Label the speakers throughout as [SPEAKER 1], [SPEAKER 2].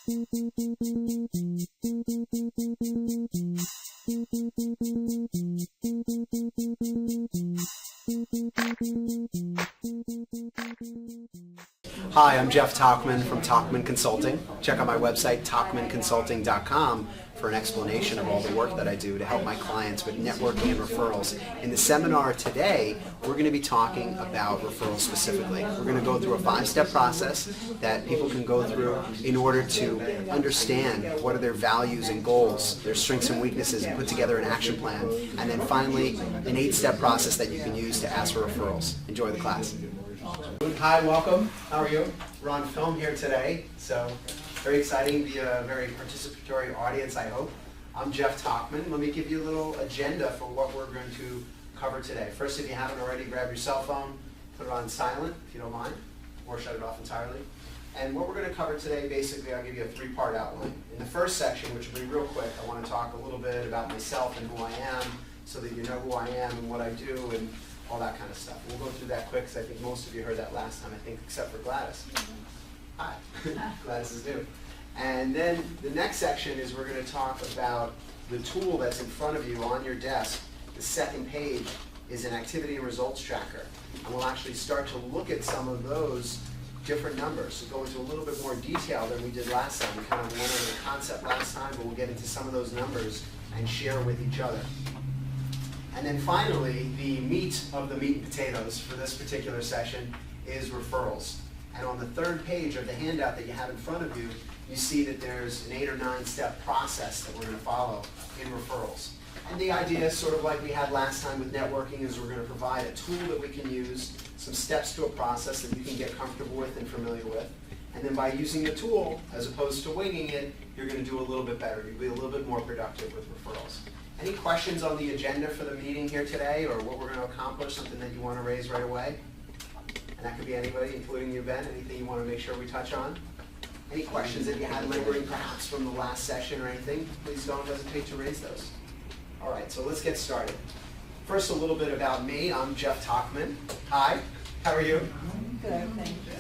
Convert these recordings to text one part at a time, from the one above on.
[SPEAKER 1] Hi, I'm Jeff Tockman from Tockman Consulting. Check out my website, tockmanconsulting.com, for an explanation of all the work that I do to help my clients with networking and referrals. In the seminar today, we're going to be talking about referrals specifically. We're going to go through a 5-step process that people can go through in order to understand what are their values and goals, their strengths and weaknesses, and put together an action plan. And then finally, an 8-step process that you can use to ask for referrals. Enjoy the class. Hi, welcome. How are you? We're on film here today, so very exciting to be a very participatory audience, I hope. I'm Jeff Tockman. Let me give you a little agenda for what we're going to cover today. First, if you haven't already, grab your cell phone, put it on silent if you don't mind, or shut it off entirely. And what we're going to cover today, basically, I'll give you a 3-part outline. In the first section, which will be real quick, I want to talk a little bit about myself and who I am, so that you know who I am and what I do and all that kind of stuff. We'll go through that quick because I think most of you heard that last time, I think, except for Gladys. Hi. Gladys is new. And then the next section is we're going to talk about the tool that's in front of you on your desk. The second page is an activity and results tracker. And we'll actually start to look at some of those different numbers. So go into a little bit more detail than we did last time. We kind of went over the concept last time, but we'll get into some of those numbers and share with each other. And then finally, the meat of the meat and potatoes for this particular session is referrals. And on the third page of the handout that you have in front of you, you see that there's an 8 or 9-step process that we're going to follow in referrals. And the idea is sort of like we had last time with networking, is we're going to provide a tool that we can use, some steps to a process that you can get comfortable with and familiar with. And then by using the tool, as opposed to winging it, you're going to do a little bit better. You'll be a little bit more productive with referrals. Any questions on the agenda for the meeting here today, or what we're going to accomplish, something that you want to raise right away? And that could be anybody, including you, Ben. Anything you want to make sure we touch on? Any questions that you had lingering perhaps from the last session or anything, please don't hesitate to raise those. All right, so let's get started. First, a little bit about me. I'm Jeff Tockman. Hi, how are you?
[SPEAKER 2] Good, thank you.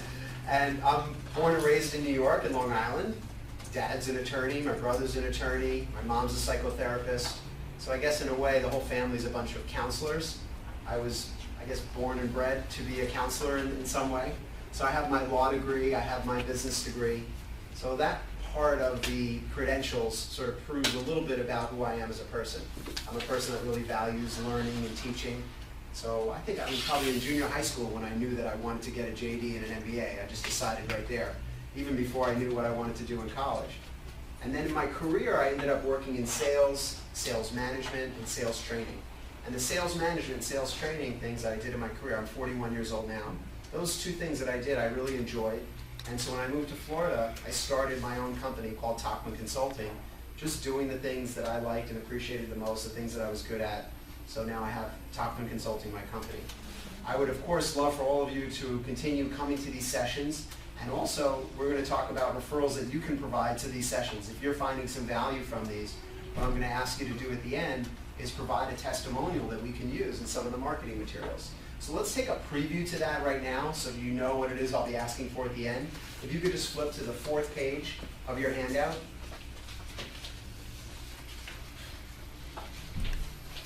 [SPEAKER 1] And I'm born and raised in New York, in Long Island. Dad's an attorney, my brother's an attorney, my mom's a psychotherapist. So I guess in a way, the whole family's a bunch of counselors. I was, I guess, born and bred to be a counselor in some way. So I have my law degree, I have my business degree. So that part of the credentials sort of proves a little bit about who I am as a person. I'm a person that really values learning and teaching. So I think I was probably in junior high school when I knew that I wanted to get a JD and an MBA. I just decided right there, even before I knew what I wanted to do in college. And then in my career, I ended up working in sales, sales management, and sales training. And the sales management, sales training things that I did in my career, I'm 41 years old now, those two things that I did, I really enjoyed. And so when I moved to Florida, I started my own company called Tockman Consulting, just doing the things that I liked and appreciated the most, the things that I was good at. So now I have Tockman Consulting, my company. I would, of course, love for all of you to continue coming to these sessions. And also, we're going to talk about referrals that you can provide to these sessions. If you're finding some value from these, what I'm going to ask you to do at the end is provide a testimonial that we can use in some of the marketing materials. So let's take a preview to that right now so you know what it is I'll be asking for at the end. If you could just flip to the 4th page of your handout.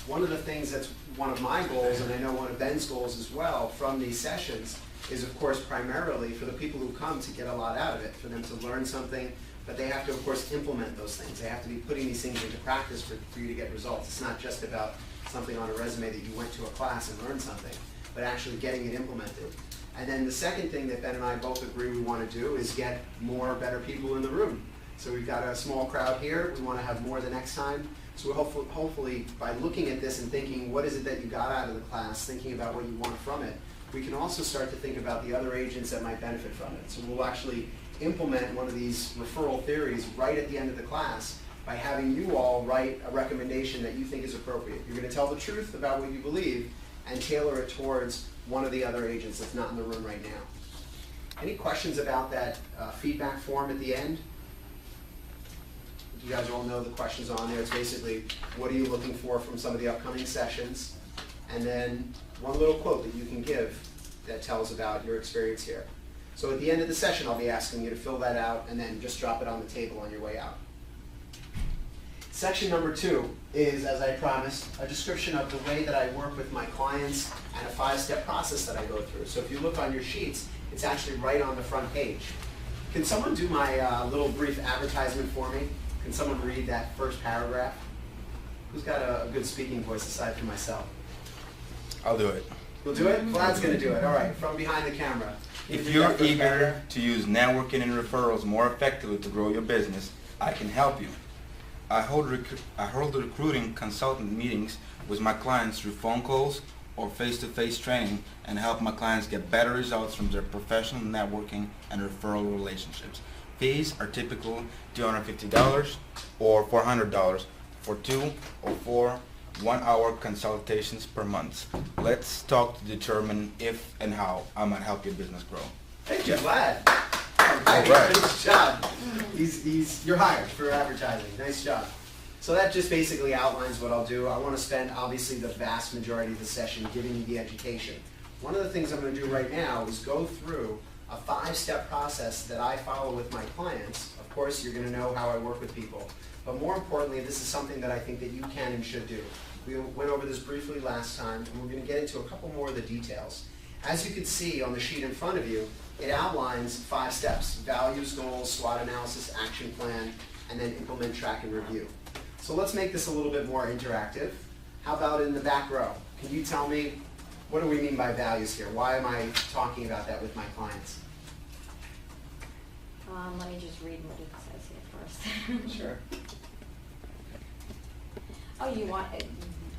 [SPEAKER 1] One of the things that's one of my goals, and I know one of Ben's goals as well from these sessions, is of course primarily for the people who come to get a lot out of it, for them to learn something, but they have to of course implement those things. They have to be putting these things into practice for you to get results. It's not just about something on a resume that you went to a class and learned something, but actually getting it implemented. And then the second thing that Ben and I both agree we want to do is get more better people in the room. So we've got a small crowd here. We want to have more the next time. So we'll hopefully by looking at this and thinking what is it that you got out of the class, thinking about what you want from it, we can also start to think about the other agents that might benefit from it. So we'll actually implement one of these referral theories right at the end of the class by having you all write a recommendation that you think is appropriate. You're going to tell the truth about what you believe and tailor it towards one of the other agents that's not in the room right now. Any questions about that feedback form at the end? You guys all know the questions on there. It's basically, what are you looking for from some of the upcoming sessions? And then one little quote that you can give that tells about your experience here. So at the end of the session, I'll be asking you to fill that out and then just drop it on the table on your way out. Section number 2 is, as I promised, a description of the way that I work with my clients and a 5-step process that I go through. So if you look on your sheets, it's actually right on the front page. Can someone do my little brief advertisement for me? Can someone read that first paragraph? Who's got a good speaking voice aside from myself?
[SPEAKER 2] I'll do it.
[SPEAKER 1] You'll do it? Vlad's going to do it. All right, from behind the camera.
[SPEAKER 2] If you're eager to use networking and referrals more effectively to grow your business, I can help you. I hold recruiting consultant meetings with my clients through phone calls or face-to-face training and help my clients get better results from their professional networking and referral relationships. Fees are typically $250 or $400 for 2 or 4 one-hour consultations per month. Let's talk to determine if and how I might help your business grow.
[SPEAKER 1] Thank you, Vlad.
[SPEAKER 2] All right.
[SPEAKER 1] Nice job. You're hired for advertising. Nice job. So that just basically outlines what I'll do. I want to spend, obviously, the vast majority of the session giving you the education. One of the things I'm going to do right now is go through a 5-step process that I follow with my clients. Of course, you're going to know how I work with people. But more importantly, this is something that I think that you can and should do. We went over this briefly last time, and we're going to get into a couple more of the details. As you can see on the sheet in front of you, it outlines 5 steps: values, goals, SWOT analysis, action plan, and then implement, track, and review. So let's make this a little bit more interactive. How about in the back row? Can you tell me, what do we mean by values here? Why am I talking about that with my clients?
[SPEAKER 3] Let me just read what it says here first.
[SPEAKER 1] Sure.
[SPEAKER 3] Oh,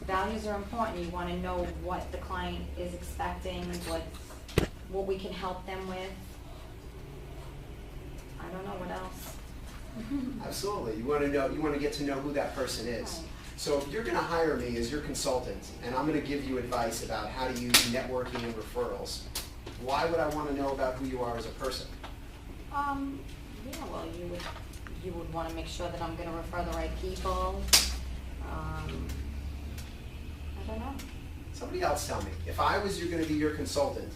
[SPEAKER 3] values are important. You want to know what the client is expecting, what we can help them with. I don't know what else.
[SPEAKER 1] Absolutely. You want to get to know who that person is.
[SPEAKER 3] Right.
[SPEAKER 1] So if you're going to hire me as your consultant, and I'm going to give you advice about how to use networking and referrals, why would I want to know about who you are as a person?
[SPEAKER 3] Yeah, well, you would want to make sure that I'm going to refer the right people. I don't know.
[SPEAKER 1] Somebody else tell me. If I was going to be your consultant,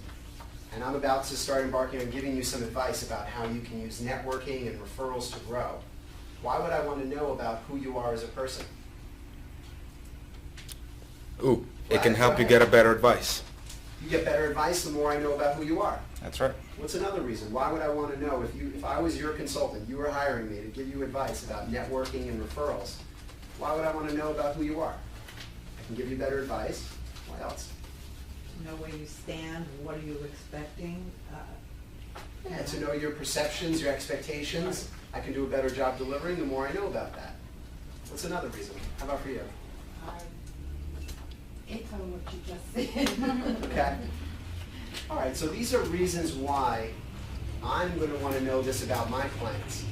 [SPEAKER 1] and I'm about to start embarking on giving you some advice about how you can use networking and referrals to grow, why would I want to know about who you are as a person?
[SPEAKER 2] Ooh, it can help you get a better advice.
[SPEAKER 1] You get better advice the more I know about who you are.
[SPEAKER 2] That's right.
[SPEAKER 1] What's another reason? Why would I want to know if I was your consultant, you were hiring me to give you advice about networking and referrals, why would I want to know about who you are? I can give you better advice. Why else?
[SPEAKER 4] Know where you stand, what are you expecting?
[SPEAKER 1] Yeah, to know your perceptions, your expectations. I can do a better job delivering the more I know about that. What's another reason? How about for you?
[SPEAKER 4] Echo what you just said.
[SPEAKER 1] Okay. All right, so these are reasons why I'm going to want to know this about my clients.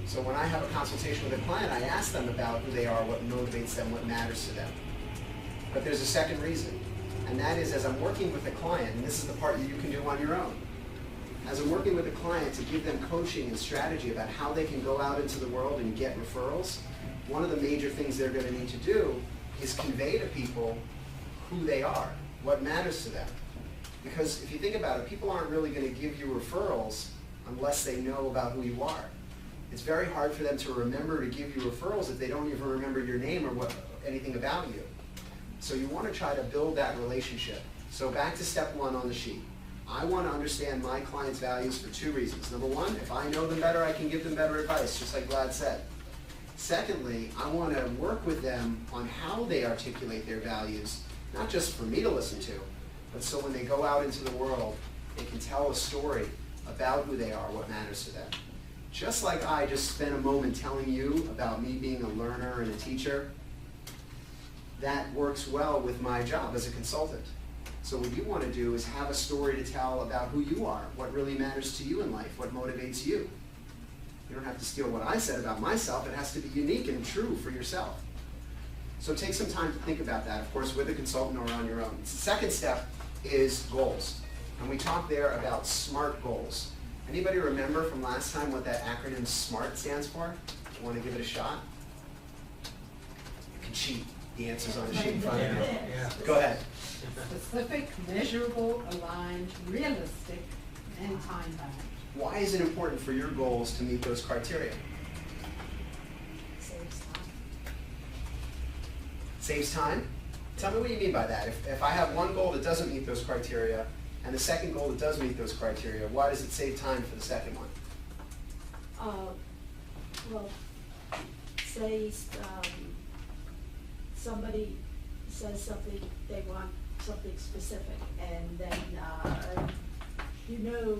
[SPEAKER 1] So when I have a consultation with a client, I ask them about who they are, what motivates them, what matters to them. But there's a second reason, and that is as I'm working with a client, and this is the part that you can do on your own. As I'm working with a client to give them coaching and strategy about how they can go out into the world and get referrals, one of the major things they're going to need to do is convey to people who they are, what matters to them. Because if you think about it, people aren't really going to give you referrals unless they know about who you are. It's very hard for them to remember to give you referrals if they don't even remember your name or anything about you. So you want to try to build that relationship. So back to step 1 on the sheet. I want to understand my clients' values for 2 reasons. Number 1, if I know them better, I can give them better advice, just like Vlad said. Secondly, I want to work with them on how they articulate their values, not just for me to listen to, but so when they go out into the world, they can tell a story about who they are, what matters to them. Just like I just spent a moment telling you about me being a learner and a teacher, that works well with my job as a consultant. So what you want to do is have a story to tell about who you are, what really matters to you in life, what motivates you. You don't have to steal what I said about myself. It has to be unique and true for yourself. So take some time to think about that, of course, with a consultant or on your own. The second step is goals. And we talked there about SMART goals. Anybody remember from last time what that acronym SMART stands for? You want to give it a shot? You can cheat. The answer's on the sheet in front of you.
[SPEAKER 4] Yeah.
[SPEAKER 1] Go ahead.
[SPEAKER 4] Specific, measurable, aligned, realistic, And time back.
[SPEAKER 1] Why is it important for your goals to meet those criteria?
[SPEAKER 3] Saves time.
[SPEAKER 1] Saves time? Tell me what you mean by that. If I have one goal that doesn't meet those criteria and the second goal that does meet those criteria, why does it save time for the second one?
[SPEAKER 5] Well, say, somebody says something, they want something specific, and then,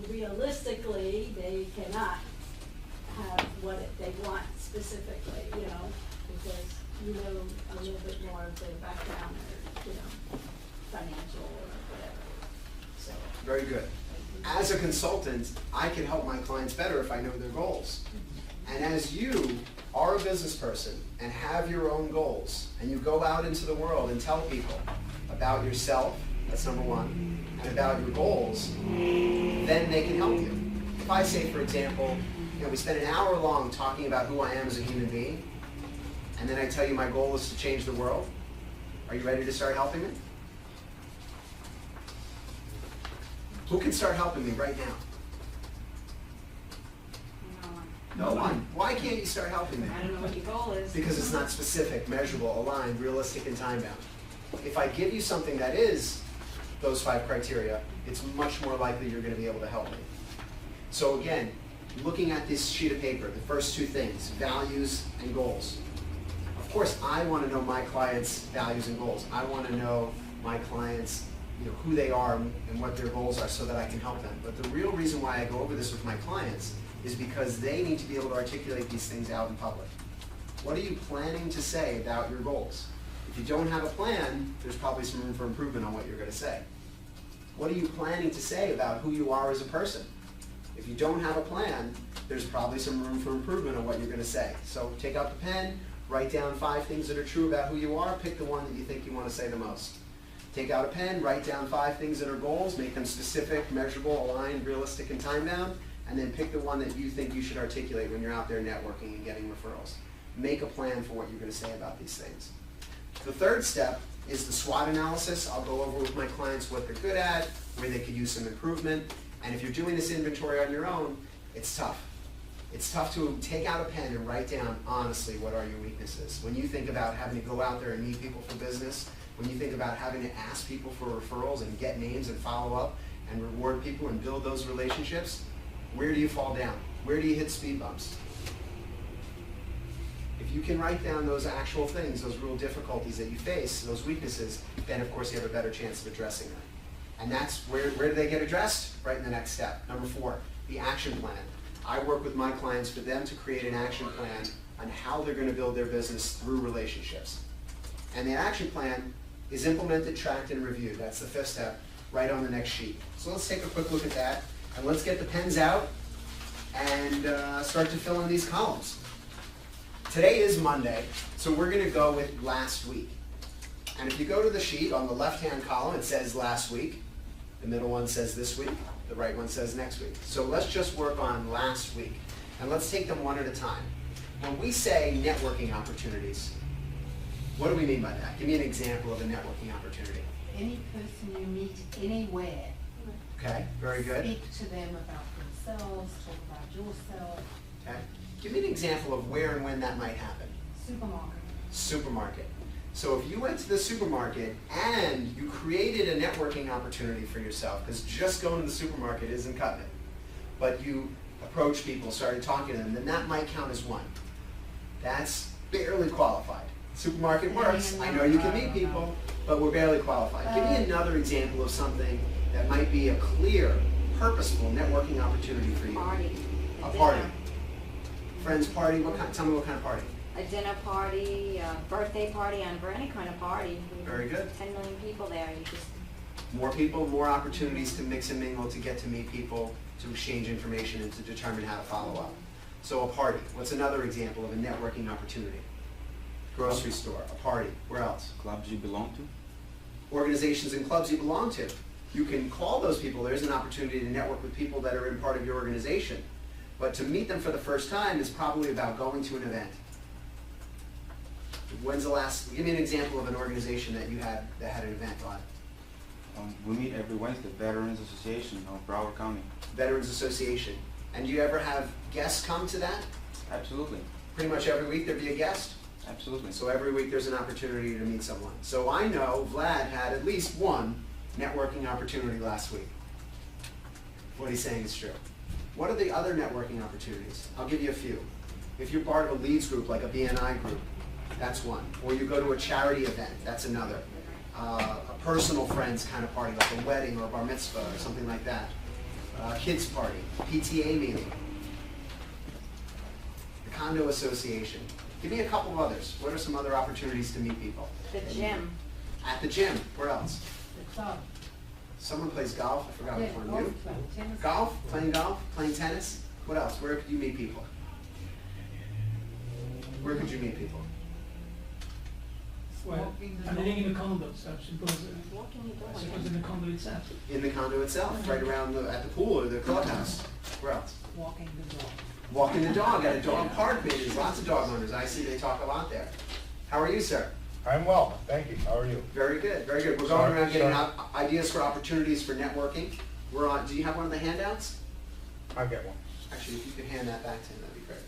[SPEAKER 5] realistically, they cannot have what they want specifically, because you know a little bit more of their background or, financial or whatever, so.
[SPEAKER 1] Very good. As a consultant, I can help my clients better if I know their goals. And as you are a business person and have your own goals, and you go out into the world and tell people about yourself, that's number one, and about your goals, then they can help you. If I say, for example, we spend an hour long talking about who I am as a human being, and then I tell you my goal is to change the world, are you ready to start helping me? Who can start helping me right now? No one. Why can't you start helping me?
[SPEAKER 3] I don't know what your goal is.
[SPEAKER 1] Because it's not specific, measurable, aligned, realistic, and time-bound. If I give you something that is those 5 criteria, it's much more likely you're going to be able to help me. So again, looking at this sheet of paper, the first 2 things, values and goals. Of course, I want to know my clients' values and goals. I want to know my clients, who they are and what their goals are so that I can help them. But the real reason why I go over this with my clients is because they need to be able to articulate these things out in public. What are you planning to say about your goals? If you don't have a plan, there's probably some room for improvement on what you're going to say. What are you planning to say about who you are as a person? If you don't have a plan, there's probably some room for improvement on what you're going to say. So take out the pen, write down 5 things that are true about who you are, pick the one that you think you want to say the most. Take out a pen, write down 5 things that are goals, make them specific, measurable, aligned, realistic, and time-bound, and then pick the one that you think you should articulate when you're out there networking and getting referrals. Make a plan for what you're going to say about these things. The third step is the SWOT analysis. I'll go over with my clients what they're good at, where they could use some improvement, and if you're doing this inventory on your own, it's tough. It's tough to take out a pen and write down, honestly, what are your weaknesses. When you think about having to go out there and meet people for business, when you think about having to ask people for referrals and get names and follow up and reward people and build those relationships, where do you fall down? Where do you hit speed bumps? If you can write down those actual things, those real difficulties that you face, those weaknesses, then of course you have a better chance of addressing them. And that's where do they get addressed? Right in the next step. Number 4, the action plan. I work with my clients for them to create an action plan on how they're going to build their business through relationships. And the action plan is implemented, tracked, and reviewed. That's the 5th step, right on the next sheet. So let's take a quick look at that, and let's get the pens out and start to fill in these columns. Today is Monday, so we're going to go with last week. And if you go to the sheet, on the left-hand column, it says last week. The middle one says this week. The right one says next week. So let's just work on last week, and let's take them one at a time. When we say networking opportunities, what do we mean by that? Give me an example of a networking opportunity.
[SPEAKER 4] Any person you meet anywhere.
[SPEAKER 1] Okay, very good.
[SPEAKER 4] Speak to them about themselves, talk about yourself.
[SPEAKER 1] Okay. Give me an example of where and when that might happen.
[SPEAKER 4] Supermarket.
[SPEAKER 1] Supermarket. So if you went to the supermarket and you created a networking opportunity for yourself, because just going to the supermarket isn't cutting it, but you approached people, started talking to them, then that might count as 1. That's barely qualified. Supermarket works. I know you can meet people, but we're barely qualified. Give me another example of something that might be a clear, purposeful networking opportunity for you.
[SPEAKER 3] Party.
[SPEAKER 1] A party. Friends party. Tell me what kind of party.
[SPEAKER 3] A dinner party, a birthday party, any kind of party.
[SPEAKER 1] Very good.
[SPEAKER 3] 10 million people there. You just
[SPEAKER 1] More people, more opportunities to mix and mingle, to get to meet people, to exchange information, and to determine how to follow up. So a party. What's another example of a networking opportunity? Grocery store, a party. Where else?
[SPEAKER 2] Clubs you belong to?
[SPEAKER 1] Organizations and clubs you belong to. You can call those people. There's an opportunity to network with people that are in part of your organization. But to meet them for the first time is probably about going to an event. When's the last, give me an example of an organization that you had that had an event on.
[SPEAKER 2] We meet every Wednesday, Veterans Association of Broward County.
[SPEAKER 1] Veterans Association. And do you ever have guests come to that?
[SPEAKER 2] Absolutely,
[SPEAKER 1] Pretty much every week there'd be a guest?
[SPEAKER 2] absolutely.
[SPEAKER 1] So every week there's an opportunity to meet someone. So I know Vlad had at least one networking opportunity last week. What he's saying is true. What are the other networking opportunities? I'll give you a few. If you're part of a leads group, like a BNI group, that's one. Or you go to a charity event, that's another. A personal friends kind of party, like a wedding or a bar mitzvah or something like that. Kids party, PTA meeting. The condo association. Give me a couple of others. What are some other opportunities to meet people?
[SPEAKER 3] The gym.
[SPEAKER 1] At the gym. Where else?
[SPEAKER 4] The club.
[SPEAKER 1] Someone plays golf. I forgot which one.
[SPEAKER 4] golf
[SPEAKER 1] You?
[SPEAKER 4] club, tennis.
[SPEAKER 1] Golf, playing tennis. What else? Where could you meet people? Where could you meet people?
[SPEAKER 6] Well,
[SPEAKER 4] Walking the
[SPEAKER 6] I'm
[SPEAKER 4] dog.
[SPEAKER 6] living in a condo, so I suppose,
[SPEAKER 3] What can you do?
[SPEAKER 6] I suppose in the condo itself.
[SPEAKER 1] In the condo itself, right around at the pool or the clubhouse. Where else?
[SPEAKER 4] Walking the dog.
[SPEAKER 1] Walking the dog at a dog park. Maybe there's lots of dog owners. I see they talk a lot there. How are you, sir?
[SPEAKER 7] I'm well, thank you. How are you?
[SPEAKER 1] Very good, very good. We're going around getting ideas for opportunities for networking. We're on. Do you have one of the handouts?
[SPEAKER 7] I'll get one.
[SPEAKER 1] Actually, if you could hand that back to him, that'd be great.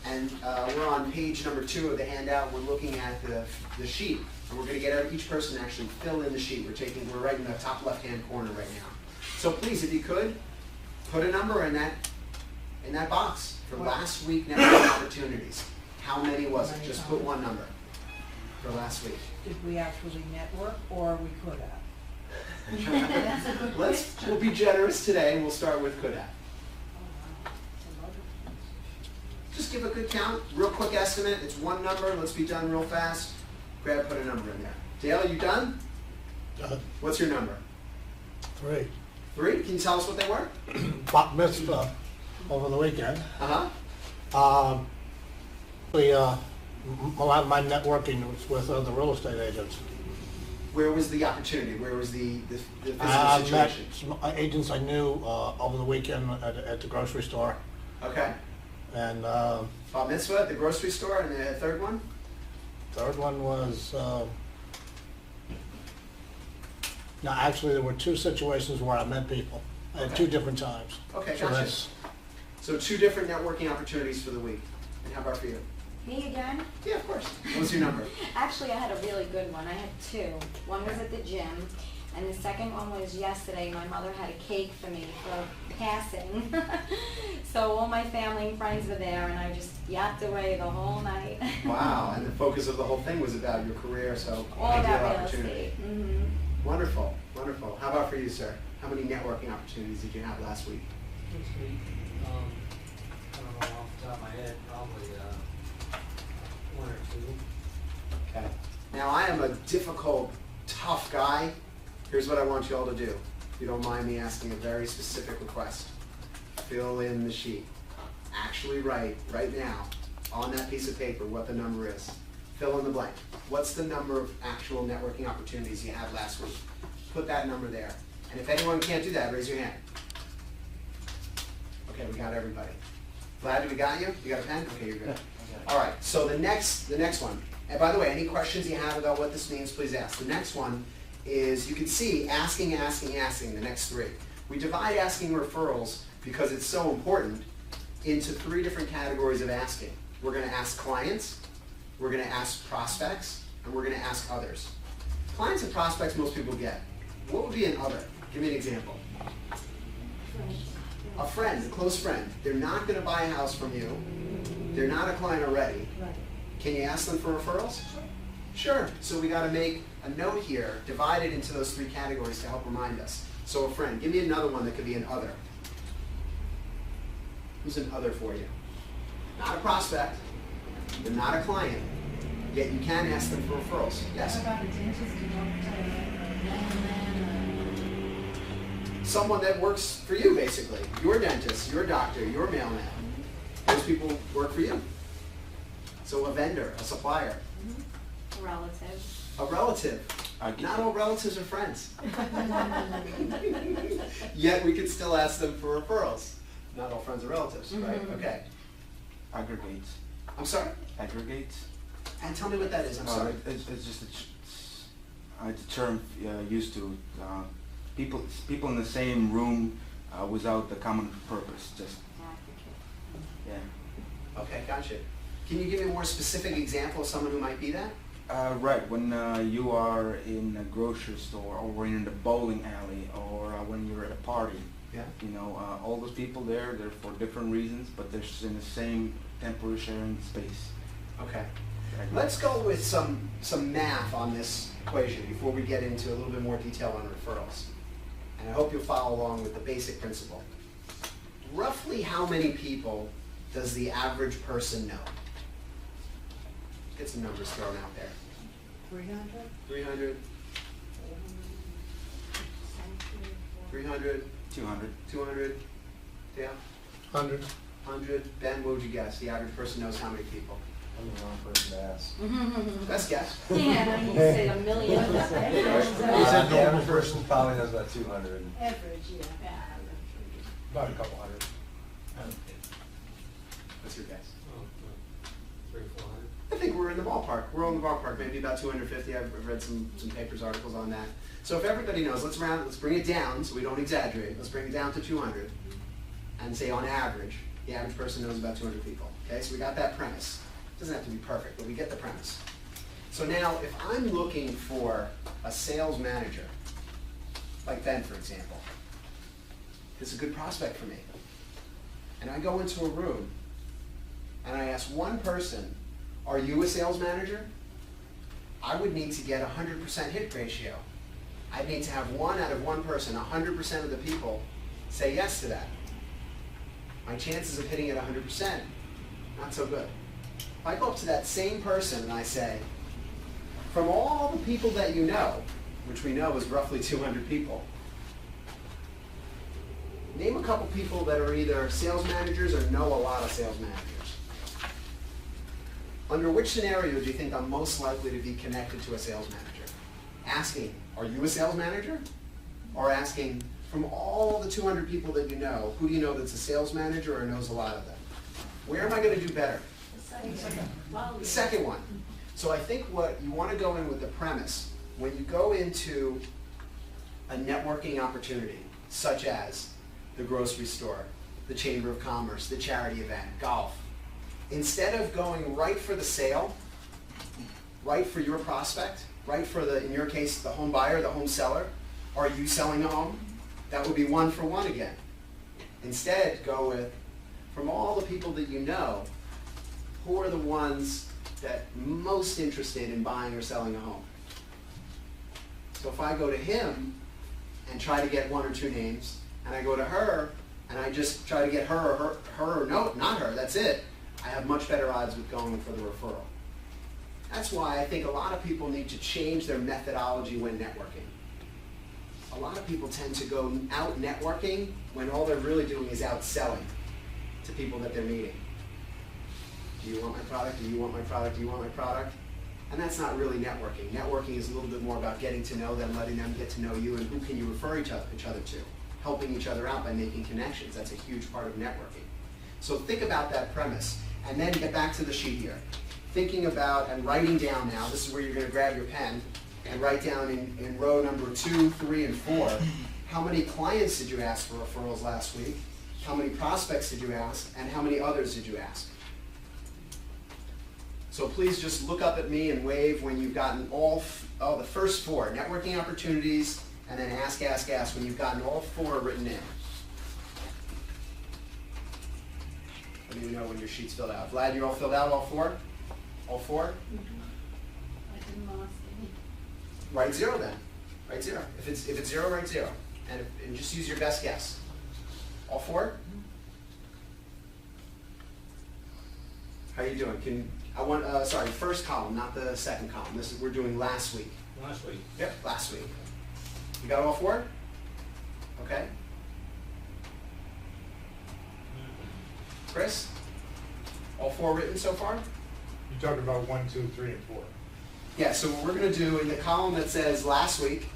[SPEAKER 1] And we're on page number 2 of the handout. We're looking at the sheet, and we're going to get each person to actually fill in the sheet. We're right in the top left-hand corner right now. So please, if you could, put a number in that box for last week networking opportunities. How many was it? Just put one number for last week.
[SPEAKER 4] Did we actually network, or we could have?
[SPEAKER 1] We'll be generous today, and we'll start with could have. Just give a good count, real quick estimate. It's one number. Let's be done real fast. Grab, put a number in there. Dale, you done? What's your number?
[SPEAKER 7] 3.
[SPEAKER 1] 3? Can you tell us what they were?
[SPEAKER 7] Bat mitzvah over the weekend.
[SPEAKER 1] Uh-huh.
[SPEAKER 7] A lot of my networking was with other real estate agents.
[SPEAKER 1] Where was the opportunity? Where was the physical
[SPEAKER 7] I met
[SPEAKER 1] situation?
[SPEAKER 7] some agents I knew over the weekend at the grocery store.
[SPEAKER 1] Okay.
[SPEAKER 7] And
[SPEAKER 1] Bat mitzvah at the grocery store, and the third one?
[SPEAKER 7] third one was, no, actually there were 2 situations where I met people at
[SPEAKER 1] Okay.
[SPEAKER 7] 2 different times.
[SPEAKER 1] Okay,
[SPEAKER 7] So
[SPEAKER 1] gotcha.
[SPEAKER 7] that's,
[SPEAKER 1] So 2 different networking opportunities for the week. And how about for you?
[SPEAKER 3] Me again?
[SPEAKER 1] Yeah, of course. What's your number?
[SPEAKER 3] Actually, I had a really good one. I had 2. One was at the gym, and the second one was yesterday. My mother had a cake for me for passing. So all my family and friends were there, and I just yapped away the whole night.
[SPEAKER 1] Wow, and the focus of the whole thing was about your career, so
[SPEAKER 3] All
[SPEAKER 1] ideal
[SPEAKER 3] about real
[SPEAKER 1] opportunity.
[SPEAKER 3] estate. Mm-hmm.
[SPEAKER 1] Wonderful, wonderful. How about for you, sir? How many networking opportunities did you have last week?
[SPEAKER 8] This week, I don't know off the top of my head, probably, 1 or 2.
[SPEAKER 1] Okay. Now, I am a difficult, tough guy. Here's what I want you all to do. If you don't mind me asking a very specific request. Fill in the sheet. Actually write, right now, on that piece of paper what the number is. Fill in the blank. What's the number of actual networking opportunities you had last week? Put that number there. And if anyone can't do that, raise your hand. Okay, we got everybody. Vlad, we got you? You got a pen? Okay, you're good. All right, so the next one, and by the way, any questions you have about what this means, please ask. The next one is, you can see asking, the next 3. We divide asking referrals, because it's so important, into 3 different categories of asking. We're going to ask clients, we're going to ask prospects, and we're going to ask others. Clients and prospects most people get. What would be an other? Give me an example. A friend, a close friend. They're not going to buy a house from you. They're not a client already.
[SPEAKER 4] Right.
[SPEAKER 1] Can you ask them for referrals? Sure. So we got to make a note here, divide it into those 3 categories to help remind us. So a friend. Give me another one that could be an other. Who's an other for you? Not a prospect. They're not a client. Yet you can ask them for referrals. Yes?
[SPEAKER 5] What about a dentist you don't
[SPEAKER 1] Someone that works for you, basically. Your dentist, your doctor, your mailman. Those people work for you. So a vendor, a supplier,
[SPEAKER 3] Relative.
[SPEAKER 1] a relative.
[SPEAKER 2] I get
[SPEAKER 1] Not
[SPEAKER 2] you.
[SPEAKER 1] all relatives are friends. Yet we could still ask them for referrals. Not all friends are relatives, right?
[SPEAKER 3] Mhm.
[SPEAKER 1] Okay.
[SPEAKER 2] Aggregates.
[SPEAKER 1] I'm sorry?
[SPEAKER 2] Aggregates.
[SPEAKER 1] And tell me what that is, I'm sorry.
[SPEAKER 2] It's just it's a term used to people in the same room without the common purpose. Just yeah.
[SPEAKER 1] Okay, gotcha. Can you give me a more specific example of someone who might be that?
[SPEAKER 2] Right, when you are in a grocery store, or when you're in the bowling alley, or when you're at a party,
[SPEAKER 1] Yeah.
[SPEAKER 2] you know, all those people there, they're for different reasons, but they're in the same temporary sharing space.
[SPEAKER 1] Okay. Let's go with some math on this equation before we get into a little bit more detail on referrals. And I hope you'll follow along with the basic principle. Roughly how many people does the average person know? Get some numbers thrown out there.
[SPEAKER 4] 300?
[SPEAKER 1] 300, 300,
[SPEAKER 2] 200.
[SPEAKER 1] 200, yeah,
[SPEAKER 7] 100.
[SPEAKER 1] 100. Ben, what would you guess? The average person knows how many people?
[SPEAKER 8] I'm the wrong person to ask.
[SPEAKER 1] Best guess.
[SPEAKER 3] Yeah, you said a million.
[SPEAKER 8] The average person probably knows about 200,
[SPEAKER 5] Average, yeah.
[SPEAKER 8] about a couple hundred.
[SPEAKER 1] What's your guess?
[SPEAKER 8] 300 or 400.
[SPEAKER 1] I think we're in the ballpark. We're in the ballpark, maybe about 250. I've read some papers, articles on that. So if everybody knows, let's bring it down so we don't exaggerate. Let's bring it down to 200 and say on average, the average person knows about 200 people. Okay, so we got that premise. It doesn't have to be perfect, but we get the premise. So now if I'm looking for a sales manager, like Ben, for example, it's a good prospect for me. And I go into a room and I ask one person, are you a sales manager? I would need to get a 100% hit ratio. I'd need to have one out of one person, 100% of the people say yes to that. My chances of hitting it 100%, not so good. If I go up to that same person and I say, from all the people that you know, which we know is roughly 200 people, name a couple people that are either sales managers or know a lot of sales managers. Under which scenario do you think I'm most likely to be connected to a sales manager? Asking, are you a sales manager? Or asking, from all the 200 people that you know, who do you know that's a sales manager or knows a lot of them? Where am I going to do better? The second one. So I think what you want to go in with the premise, when you go into a networking opportunity, such as the grocery store, the Chamber of Commerce, the charity event, golf, instead of going right for the sale, right for your prospect, right for the, in your case, the home buyer, the home seller, are you selling a home? That would be one for one again. Instead, go with, from all the people that you know, who are the ones that most interested in buying or selling a home? So if I go to him and try to get one or two names, and I go to her and I just try to get her or no, not her, that's it, I have much better odds with going for the referral. That's why I think a lot of people need to change their methodology when networking. A lot of people tend to go out networking when all they're really doing is out selling to people that they're meeting. Do you want my product? Do you want my product? Do you want my product? And that's not really networking. Networking is a little bit more about getting to know them, letting them get to know you, and who can you refer each other to. Helping each other out by making connections. That's a huge part of networking. So think about that premise, and then get back to the sheet here. Thinking about and writing down now, this is where you're going to grab your pen and write down in row number 2, 3, and 4, how many clients did you ask for referrals last week? How many prospects did you ask? And how many others did you ask? So please just look up at me and wave when you've gotten the first 4, networking opportunities, and then ask, when you've gotten all 4 written in. Let me know when your sheet's filled out. Vlad, you're all filled out, all 4? All 4?
[SPEAKER 5] I didn't lost any.
[SPEAKER 1] Write 0 then. Write 0. If it's 0, write 0. And just use your best guess. All 4? How you doing? First column, not the second column. This is, we're doing last week.
[SPEAKER 8] Last week.
[SPEAKER 1] Yep, last week. You got all 4? Okay. Chris? All 4 written so far?
[SPEAKER 9] You're talking about 1, 2, 3, and 4.
[SPEAKER 1] Yeah, so what we're going to do in the column that says last week,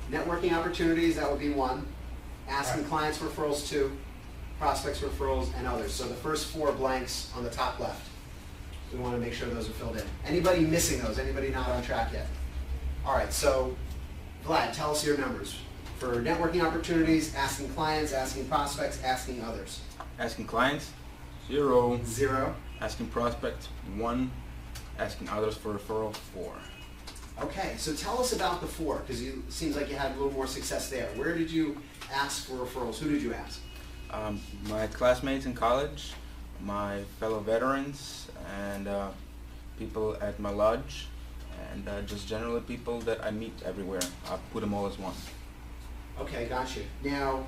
[SPEAKER 1] networking opportunities, that would be 1. Asking clients for referrals, 2. Prospects for referrals, and others. So the first 4 blanks on the top left. We want to make sure those are filled in. Anybody missing those? Anybody not on track yet? All right, so Vlad, tell us your numbers for networking opportunities, asking clients, asking prospects, asking others.
[SPEAKER 2] Asking clients, 0.
[SPEAKER 1] 0.
[SPEAKER 2] Asking prospects, 1. Asking others for referral, 4.
[SPEAKER 1] Okay, so tell us about the 4, because it seems like you had a little more success there. Where did you ask for referrals? Who did you ask?
[SPEAKER 2] My classmates in college, my fellow veterans, and people at my lodge, and just generally people that I meet everywhere. I put them all as one.
[SPEAKER 1] Okay, got you. Now,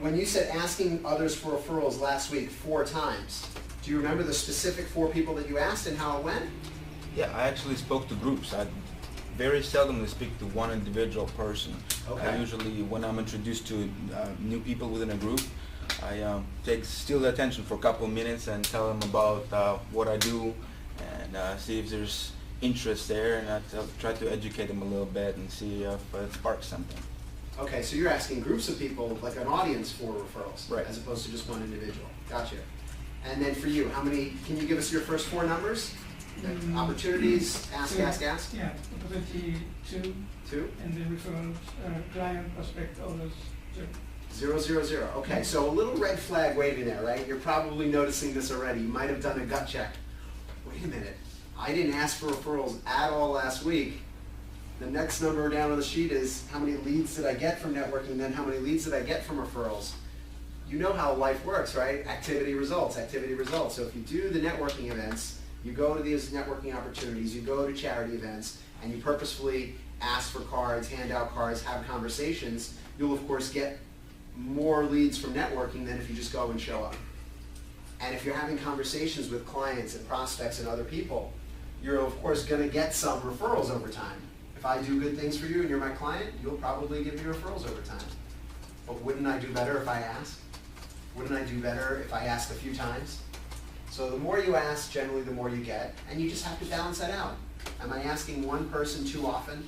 [SPEAKER 1] when you said asking others for referrals last week 4 times, do you remember the specific 4 people that you asked and how it went?
[SPEAKER 2] Yeah, I actually spoke to groups. I very seldomly speak to one individual person.
[SPEAKER 1] Okay.
[SPEAKER 2] I usually, when I'm introduced to new people within a group, I steal their attention for a couple of minutes and tell them about what I do and see if there's interest there, and I try to educate them a little bit and see if it sparks something.
[SPEAKER 1] Okay, so you're asking groups of people, like an audience for referrals,
[SPEAKER 2] Right.
[SPEAKER 1] as opposed to just one individual. Gotcha. And then for you, how many, can you give us your first 4 numbers? Opportunities, ask.
[SPEAKER 6] Yeah, opportunity 2,
[SPEAKER 1] 2?
[SPEAKER 6] and then referrals, client, prospect, others, 0.
[SPEAKER 1] 0, 0, 0. Okay, so a little red flag waving there, right? You're probably noticing this already. You might have done a gut check. Wait a minute. I didn't ask for referrals at all last week. The next number down on the sheet is how many leads did I get from networking, then how many leads did I get from referrals? You know how life works, right? Activity results, activity results. So if you do the networking events, you go to these networking opportunities, you go to charity events, and you purposefully ask for cards, hand out cards, have conversations, you'll of course get more leads from networking than if you just go and show up. And if you're having conversations with clients and prospects and other people, you're of course going to get some referrals over time. If I do good things for you and you're my client, you'll probably give me referrals over time. But wouldn't I do better if I asked? Wouldn't I do better if I asked a few times? So the more you ask, generally the more you get, and you just have to balance that out. Am I asking one person too often?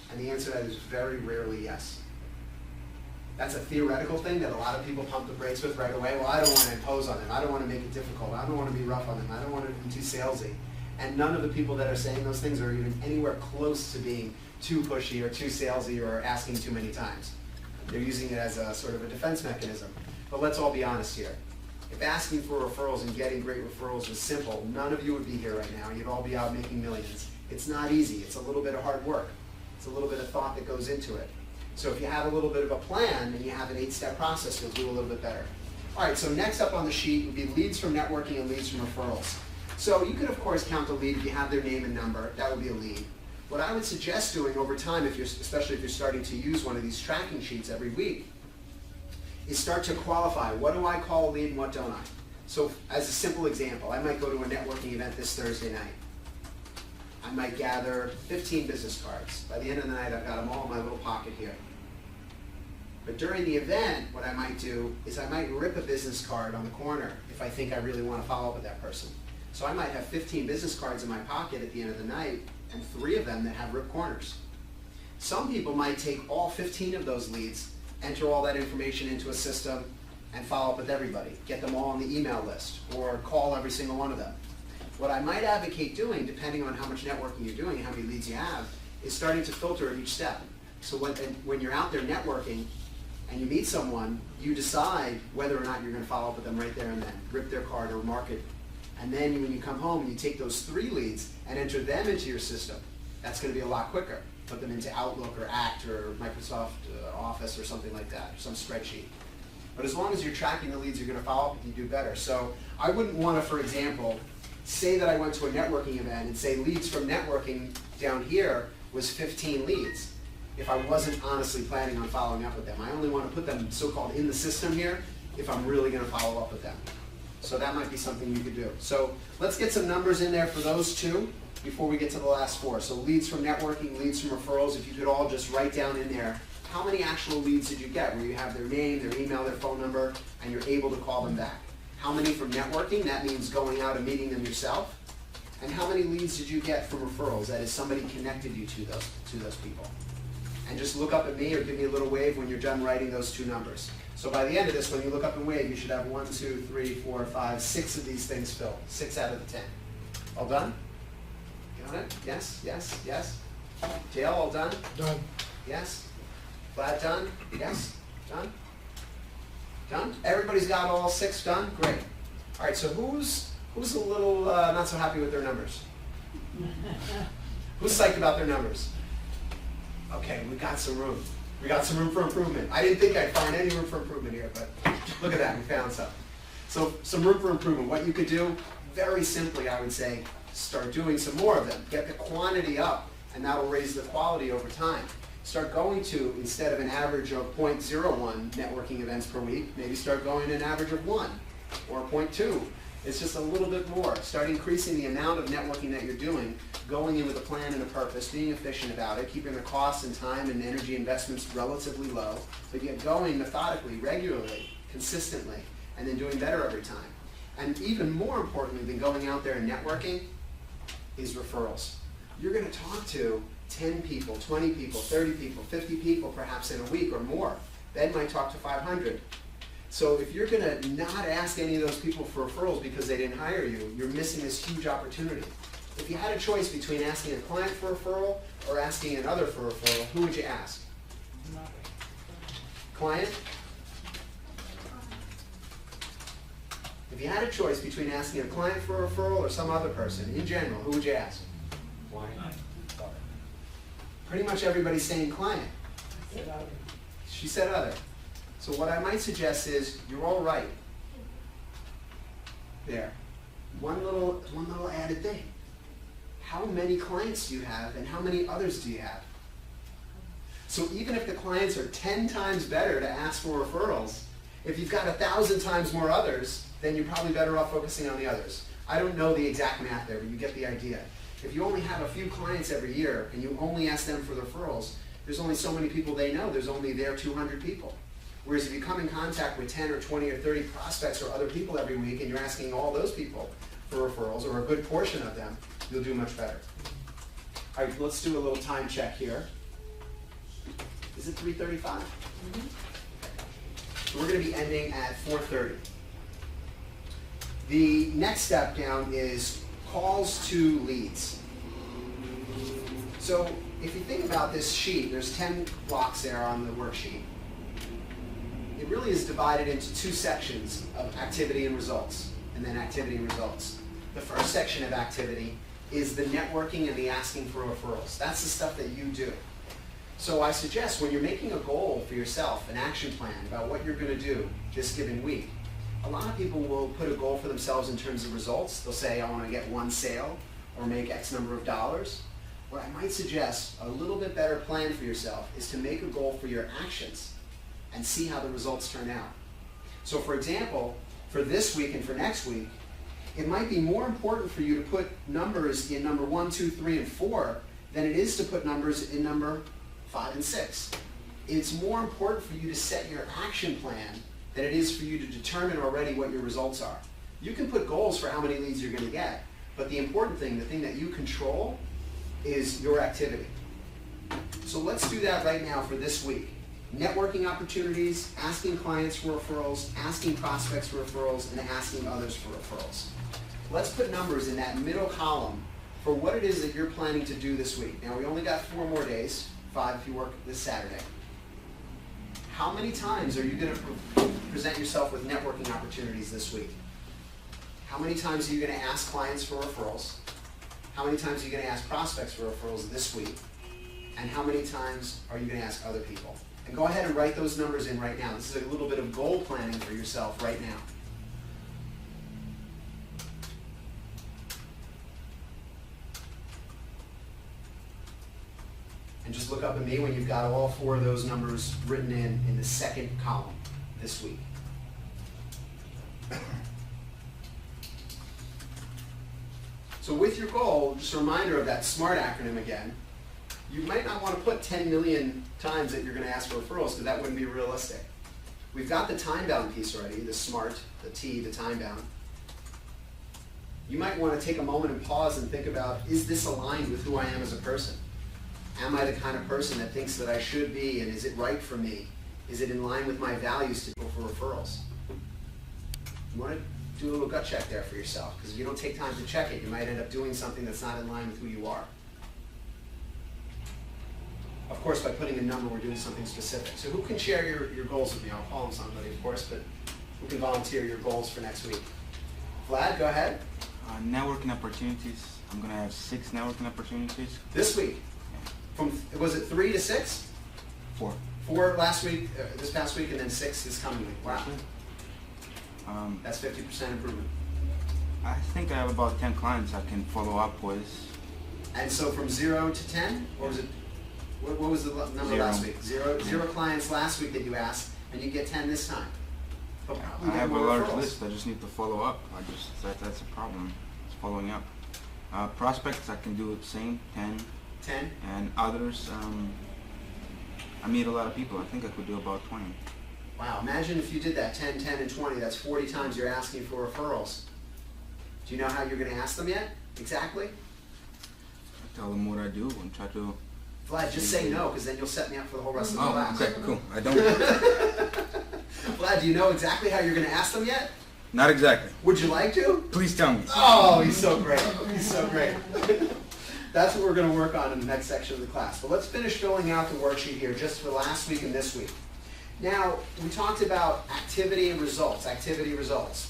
[SPEAKER 1] And the answer to that is very rarely yes. That's a theoretical thing that a lot of people pump the brakes with right away. Well, I don't want to impose on them. I don't want to make it difficult. I don't want to be rough on them. I don't want to be too salesy. And none of the people that are saying those things are even anywhere close to being too pushy or too salesy or asking too many times. They're using it as a sort of a defense mechanism. But let's all be honest here. If asking for referrals and getting great referrals was simple, none of you would be here right now. You'd all be out making millions. It's not easy. It's a little bit of hard work. It's a little bit of thought that goes into it. So if you have a little bit of a plan and you have an 8-step process, you'll do a little bit better. All right, so next up on the sheet would be leads from networking and leads from referrals. So you could, of course, count a lead if you have their name and number. That would be a lead. What I would suggest doing over time, especially if you're starting to use one of these tracking sheets every week, is start to qualify. What do I call a lead and what don't I? So as a simple example, I might go to a networking event this Thursday night. I might gather 15 business cards. By the end of the night, I've got them all in my little pocket here. But during the event, what I might do is I might rip a business card on the corner if I think I really want to follow up with that person. So I might have 15 business cards in my pocket at the end of the night and 3 of them that have ripped corners. Some people might take all 15 of those leads, enter all that information into a system, and follow up with everybody. Get them all on the email list or call every single one of them. What I might advocate doing, depending on how much networking you're doing and how many leads you have, is starting to filter at each step. So when you're out there networking and you meet someone, you decide whether or not you're going to follow up with them right there and then, rip their card or mark it. And then when you come home, you take those 3 leads and enter them into your system. That's going to be a lot quicker. Put them into Outlook or Act or Microsoft Office or something like that, or some spreadsheet. But as long as you're tracking the leads you're going to follow up with, you do better. So I wouldn't want to, for example, say that I went to a networking event and say leads from networking down here was 15 leads if I wasn't honestly planning on following up with them. I only want to put them so-called in the system here if I'm really going to follow up with them. So that might be something you could do. So let's get some numbers in there for those 2 before we get to the last 4. So leads from networking, leads from referrals, if you could all just write down in there, how many actual leads did you get where you have their name, their email, their phone number, and you're able to call them back? How many from networking? That means going out and meeting them yourself. And how many leads did you get from referrals? That is, somebody connected you to those people. And just look up at me or give me a little wave when you're done writing those 2 numbers. So by the end of this, when you look up and wave, you should have 1, 2, 3, 4, 5, 6 of these things filled. 6 out of the 10. All done? Got it? Yes, yes, yes. Dale, all done?
[SPEAKER 7] Done.
[SPEAKER 1] Yes? Glad done? Yes? Done? Done? Everybody's got all 6 done? Great. All right, so who's a little not so happy with their numbers? Who's psyched about their numbers? Okay, we got some room. We got some room for improvement. I didn't think I'd find any room for improvement here, but look at that, we found some. So some room for improvement. What you could do, very simply, I would say, start doing some more of them. Get the quantity up, and that'll raise the quality over time. Start going to, instead of an average of 0.01 networking events per week, maybe start going to an average of 1 or 0.2. It's just a little bit more. Start increasing the amount of networking that you're doing, going in with a plan and a purpose, being efficient about it, keeping the costs and time and energy investments relatively low, but yet going methodically, regularly, consistently, and then doing better every time. And even more importantly than going out there and networking is referrals. You're going to talk to 10 people, 20 people, 30 people, 50 people perhaps in a week or more. Ben might talk to 500. So if you're going to not ask any of those people for referrals because they didn't hire you, you're missing this huge opportunity. If you had a choice between asking a client for a referral or asking another for a referral, who would you ask? Client? If you had a choice between asking a client for a referral or some other person, in general, who would you ask? Pretty much everybody's saying client. She said other. So what I might suggest is, you're all right. There. One little added thing. How many clients do you have and how many others do you have? So even if the clients are 10 times better to ask for referrals, if you've got 1,000 times more others, then you're probably better off focusing on the others. I don't know the exact math there, but you get the idea. If you only have a few clients every year and you only ask them for referrals, there's only so many people they know. There's only their 200 people. Whereas if you come in contact with 10 or 20 or 30 prospects or other people every week and you're asking all those people for referrals, or a good portion of them, you'll do much better. All right, let's do a little time check here. Is it 3:35? Mm-hmm. So we're going to be ending at 4:30. The next step down is calls to leads. So if you think about this sheet, there's 10 blocks there on the worksheet. It really is divided into 2 sections of activity and results, and then activity and results. The first section of activity is the networking and the asking for referrals. That's the stuff that you do. So I suggest when you're making a goal for yourself, an action plan about what you're going to do this given week, a lot of people will put a goal for themselves in terms of results. They'll say, I want to get 1 sale or make X number of dollars. What I might suggest, a little bit better plan for yourself, is to make a goal for your actions and see how the results turn out. So for example, for this week and for next week, it might be more important for you to put numbers in number 1, 2, 3, and 4 than it is to put numbers in number 5 and 6. It's more important for you to set your action plan than it is for you to determine already what your results are. You can put goals for how many leads you're going to get, but the important thing, the thing that you control, is your activity. So let's do that right now for this week. Networking opportunities, asking clients for referrals, asking prospects for referrals, and asking others for referrals. Let's put numbers in that middle column for what it is that you're planning to do this week. Now we only got 4 more days, 5 if you work this Saturday. How many times are you going to present yourself with networking opportunities this week? How many times are you going to ask clients for referrals? How many times are you going to ask prospects for referrals this week? And how many times are you going to ask other people? And go ahead and write those numbers in right now. This is a little bit of goal planning for yourself right now. And just look up at me when you've got all 4 of those numbers written in the second column this week. So with your goal, just a reminder of that SMART acronym again. You might not want to put 10 million times that you're going to ask for referrals because that wouldn't be realistic. We've got the time-bound piece already, the SMART, the T, the time-bound. You might want to take a moment and pause and think about, is this aligned with who I am as a person? Am I the kind of person that thinks that I should be, and is it right for me? Is it in line with my values to go for referrals? You want to do a little gut check there for yourself, because if you don't take time to check it, you might end up doing something that's not in line with who you are. Of course, by putting a number, we're doing something specific. So who can share your goals with me? I'll call on somebody, of course, but who can volunteer your goals for next week? Vlad, go ahead.
[SPEAKER 2] Networking opportunities. I'm gonna have 6 networking opportunities.
[SPEAKER 1] This week. Was it 3 to 6?
[SPEAKER 2] 4.
[SPEAKER 1] 4 last week, this past week, and then 6 this coming week. Wow. That's 50% improvement.
[SPEAKER 2] I think I have about 10 clients I can follow up with.
[SPEAKER 1] And so from 0 to 10, or was it, what was the number
[SPEAKER 2] 0.
[SPEAKER 1] last week? Zero clients last week that you asked, and you get 10 this time. But probably
[SPEAKER 2] I
[SPEAKER 1] get
[SPEAKER 2] have a
[SPEAKER 1] more
[SPEAKER 2] large
[SPEAKER 1] referrals.
[SPEAKER 2] list. I just need to follow up. That's a problem. It's following up. Prospects, I can do the same, 10.
[SPEAKER 1] 10?
[SPEAKER 2] And others, I meet a lot of people. I think I could do about 20.
[SPEAKER 1] Wow, imagine if you did that, 10, 10, and 20. That's 40 times you're asking for referrals. Do you know how you're going to ask them yet? Exactly?
[SPEAKER 2] I tell them what I do and try to...
[SPEAKER 1] Vlad, just say no, because then you'll set me up for the whole rest of the class.
[SPEAKER 2] okay, cool. I don't...
[SPEAKER 1] Vlad, do you know exactly how you're going to ask them yet?
[SPEAKER 2] Not exactly.
[SPEAKER 1] Would you like to?
[SPEAKER 2] Please tell me.
[SPEAKER 1] Oh, he's so great. He's so great. That's what we're going to work on in the next section of the class. But let's finish filling out the worksheet here just for last week and this week. Now, we talked about activity and results,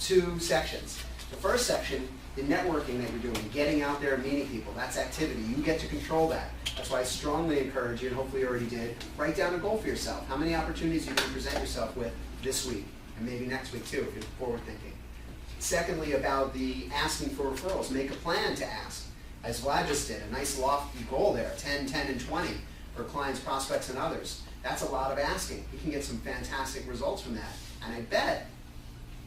[SPEAKER 1] 2 sections. The first section, the networking that you're doing, getting out there and meeting people, that's activity. You get to control that. That's why I strongly encourage you, and hopefully you already did, write down a goal for yourself. How many opportunities you can present yourself with this week, and maybe next week too, if you're forward thinking. Secondly, about the asking for referrals, make a plan to ask. As Vlad just did, a nice lofty goal there, 10, 10, and 20 for clients, prospects, and others. That's a lot of asking. You can get some fantastic results from that. And I bet,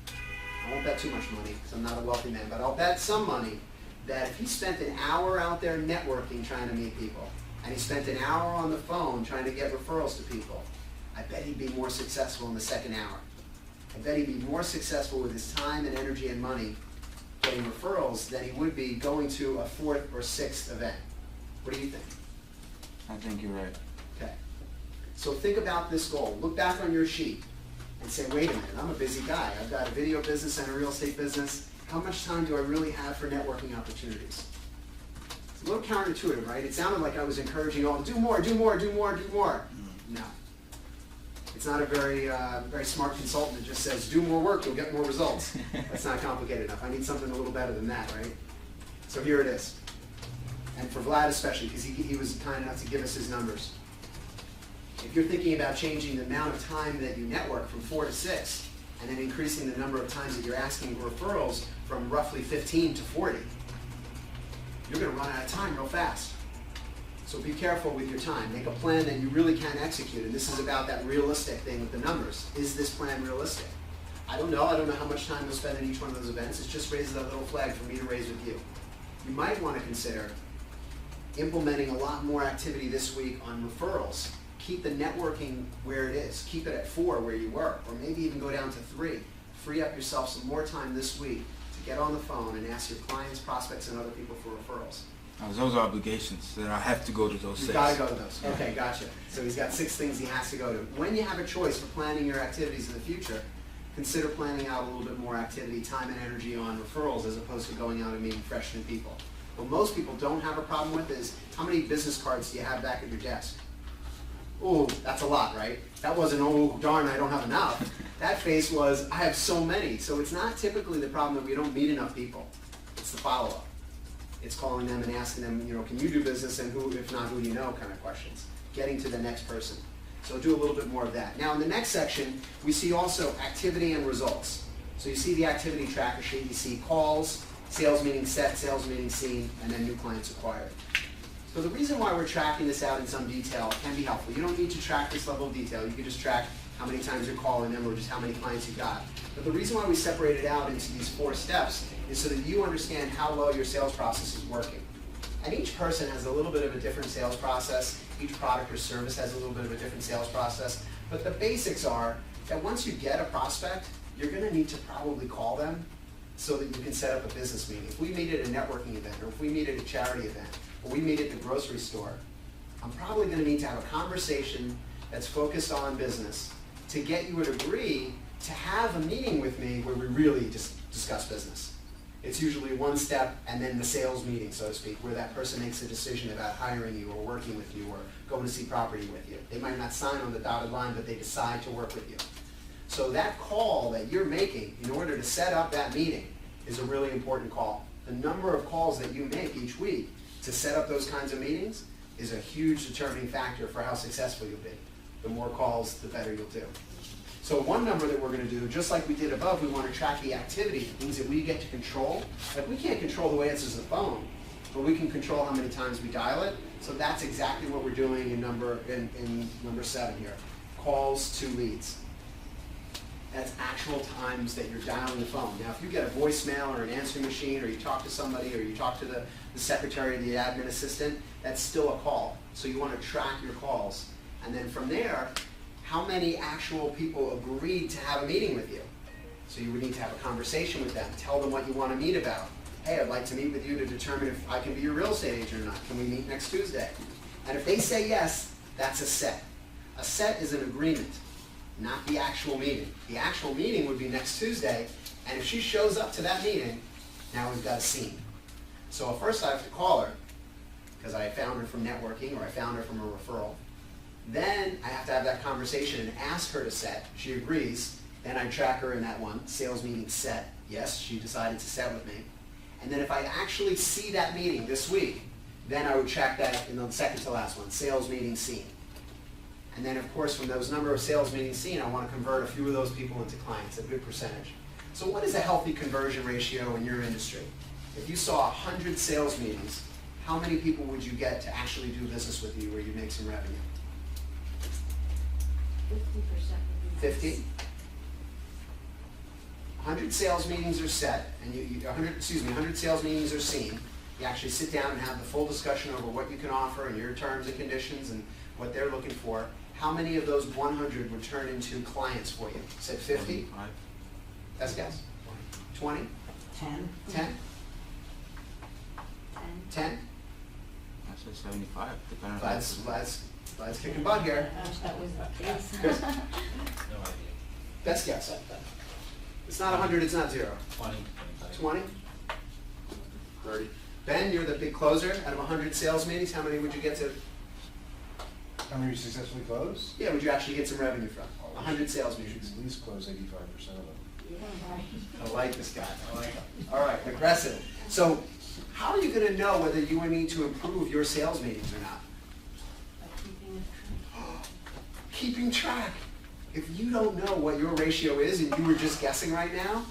[SPEAKER 1] I won't bet too much money because I'm not a wealthy man, but I'll bet some money that if he spent an hour out there networking trying to meet people, and he spent an hour on the phone trying to get referrals to people, I bet he'd be more successful in the second hour. I bet he'd be more successful with his time and energy and money getting referrals than he would be going to a 4th or 6th event. What do you think?
[SPEAKER 2] I think you're right.
[SPEAKER 1] Okay. So think about this goal. Look back on your sheet and say, wait a minute, I'm a busy guy. I've got a video business and a real estate business. How much time do I really have for networking opportunities? It's a little counterintuitive, right? It sounded like I was encouraging you all to do more, do more, do more, do more. No. It's not a very smart consultant that just says, do more work, you'll get more results. That's not complicated enough. I need something a little better than that, right? So here it is. And for Vlad especially, because he was kind enough to give us his numbers. If you're thinking about changing the amount of time that you network from 4 to 6, and then increasing the number of times that you're asking for referrals from roughly 15 to 40, you're going to run out of time real fast. So be careful with your time. Make a plan that you really can execute. And this is about that realistic thing with the numbers. Is this plan realistic? I don't know. I don't know how much time you'll spend in each one of those events. It just raises a little flag for me to raise with you. You might want to consider implementing a lot more activity this week on referrals. Keep the networking where it is. Keep it at 4 where you were, or maybe even go down to 3. Free up yourself some more time this week to get on the phone and ask your clients, prospects, and other people for referrals.
[SPEAKER 2] Those are obligations that I have to go to those 6.
[SPEAKER 1] You've got to go to those. Okay, gotcha. So he's got 6 things he has to go to. When you have a choice for planning your activities in the future, consider planning out a little bit more activity, time, and energy on referrals as opposed to going out and meeting fresh new people. What most people don't have a problem with is, how many business cards do you have back at your desk? Oh, that's a lot, right? That wasn't, oh, darn, I don't have enough. That face was, I have so many. So it's not typically the problem that we don't meet enough people. It's the follow-up. It's calling them and asking them, can you do business, and who, if not, who do you know, kind of questions. Getting to the next person. So do a little bit more of that. Now in the next section, we see also activity and results. So you see the activity tracker sheet, you see calls, sales meeting set, sales meeting seen, and then new clients acquired. So the reason why we're tracking this out in some detail can be helpful. You don't need to track this level of detail. You can just track how many times you're calling them or just how many clients you got. But the reason why we separate it out into these 4 steps is so that you understand how well your sales process is working. And each person has a little bit of a different sales process. Each product or service has a little bit of a different sales process. But the basics are that once you get a prospect, you're going to need to probably call them so that you can set up a business meeting. If we meet at a networking event, or if we meet at a charity event, or we meet at the grocery store, I'm probably going to need to have a conversation that's focused on business to get you to agree to have a meeting with me where we really just discuss business. It's usually one step and then the sales meeting, so to speak, where that person makes a decision about hiring you or working with you or going to see property with you. They might not sign on the dotted line, but they decide to work with you. So that call that you're making in order to set up that meeting is a really important call. The number of calls that you make each week to set up those kinds of meetings is a huge determining factor for how successful you'll be. The more calls, the better you'll do. So one number that we're going to do, just like we did above, we want to track the activity, things that we get to control. Like we can't control the way it answers the phone, but we can control how many times we dial it. So that's exactly what we're doing in number 7 here. Calls to leads. That's actual times that you're dialing the phone. Now, if you get a voicemail or an answering machine, or you talk to somebody, or you talk to the secretary or the admin assistant, that's still a call. So you want to track your calls. And then from there, how many actual people agreed to have a meeting with you? So you would need to have a conversation with them. Tell them what you want to meet about. Hey, I'd like to meet with you to determine if I can be your real estate agent or not. Can we meet next Tuesday? And if they say yes, that's a set. A set is an agreement, not the actual meeting. The actual meeting would be next Tuesday, and if she shows up to that meeting, now we've got a scene. So first I have to call her, because I found her from networking or I found her from a referral. Then I have to have that conversation and ask her to set. She agrees. Then I track her in that one, sales meeting set. Yes, she decided to set with me. And then if I actually see that meeting this week, then I would track that in the second to last one, sales meeting seen. And then of course from those number of sales meetings seen, I want to convert a few of those people into clients, a good percentage. So what is a healthy conversion ratio in your industry? If you saw 100 sales meetings, how many people would you get to actually do business with you where you make some revenue?
[SPEAKER 5] 50% would be nice.
[SPEAKER 1] 50? 100 sales meetings are set, and 100 sales meetings are seen. You actually sit down and have the full discussion over what you can offer and your terms and conditions and what they're looking for. How many of those 100 would turn into clients for you? You said 50? Best guess? 20?
[SPEAKER 4] 10?
[SPEAKER 1] 10? 10?
[SPEAKER 2] I said 75, depending on
[SPEAKER 1] Let's kicking butt here.
[SPEAKER 3] I wish that was the case.
[SPEAKER 1] Chris,
[SPEAKER 8] No idea.
[SPEAKER 1] best guess. It's not 100, it's not 0.
[SPEAKER 8] 20, 25.
[SPEAKER 1] 20? 30. Ben, you're the big closer. Out of 100 sales meetings, how many would you get to?
[SPEAKER 10] How many you successfully close?
[SPEAKER 1] Yeah, would you actually get some revenue from? 100 sales meetings.
[SPEAKER 10] At least close 85% of them.
[SPEAKER 3] Yeah, right.
[SPEAKER 1] I like this guy. I like him. All right, aggressive. So, how are you going to know whether you need to improve your sales meetings or not?
[SPEAKER 5] By keeping it true.
[SPEAKER 1] Keeping track. If you don't know what your ratio is and you were just guessing right now,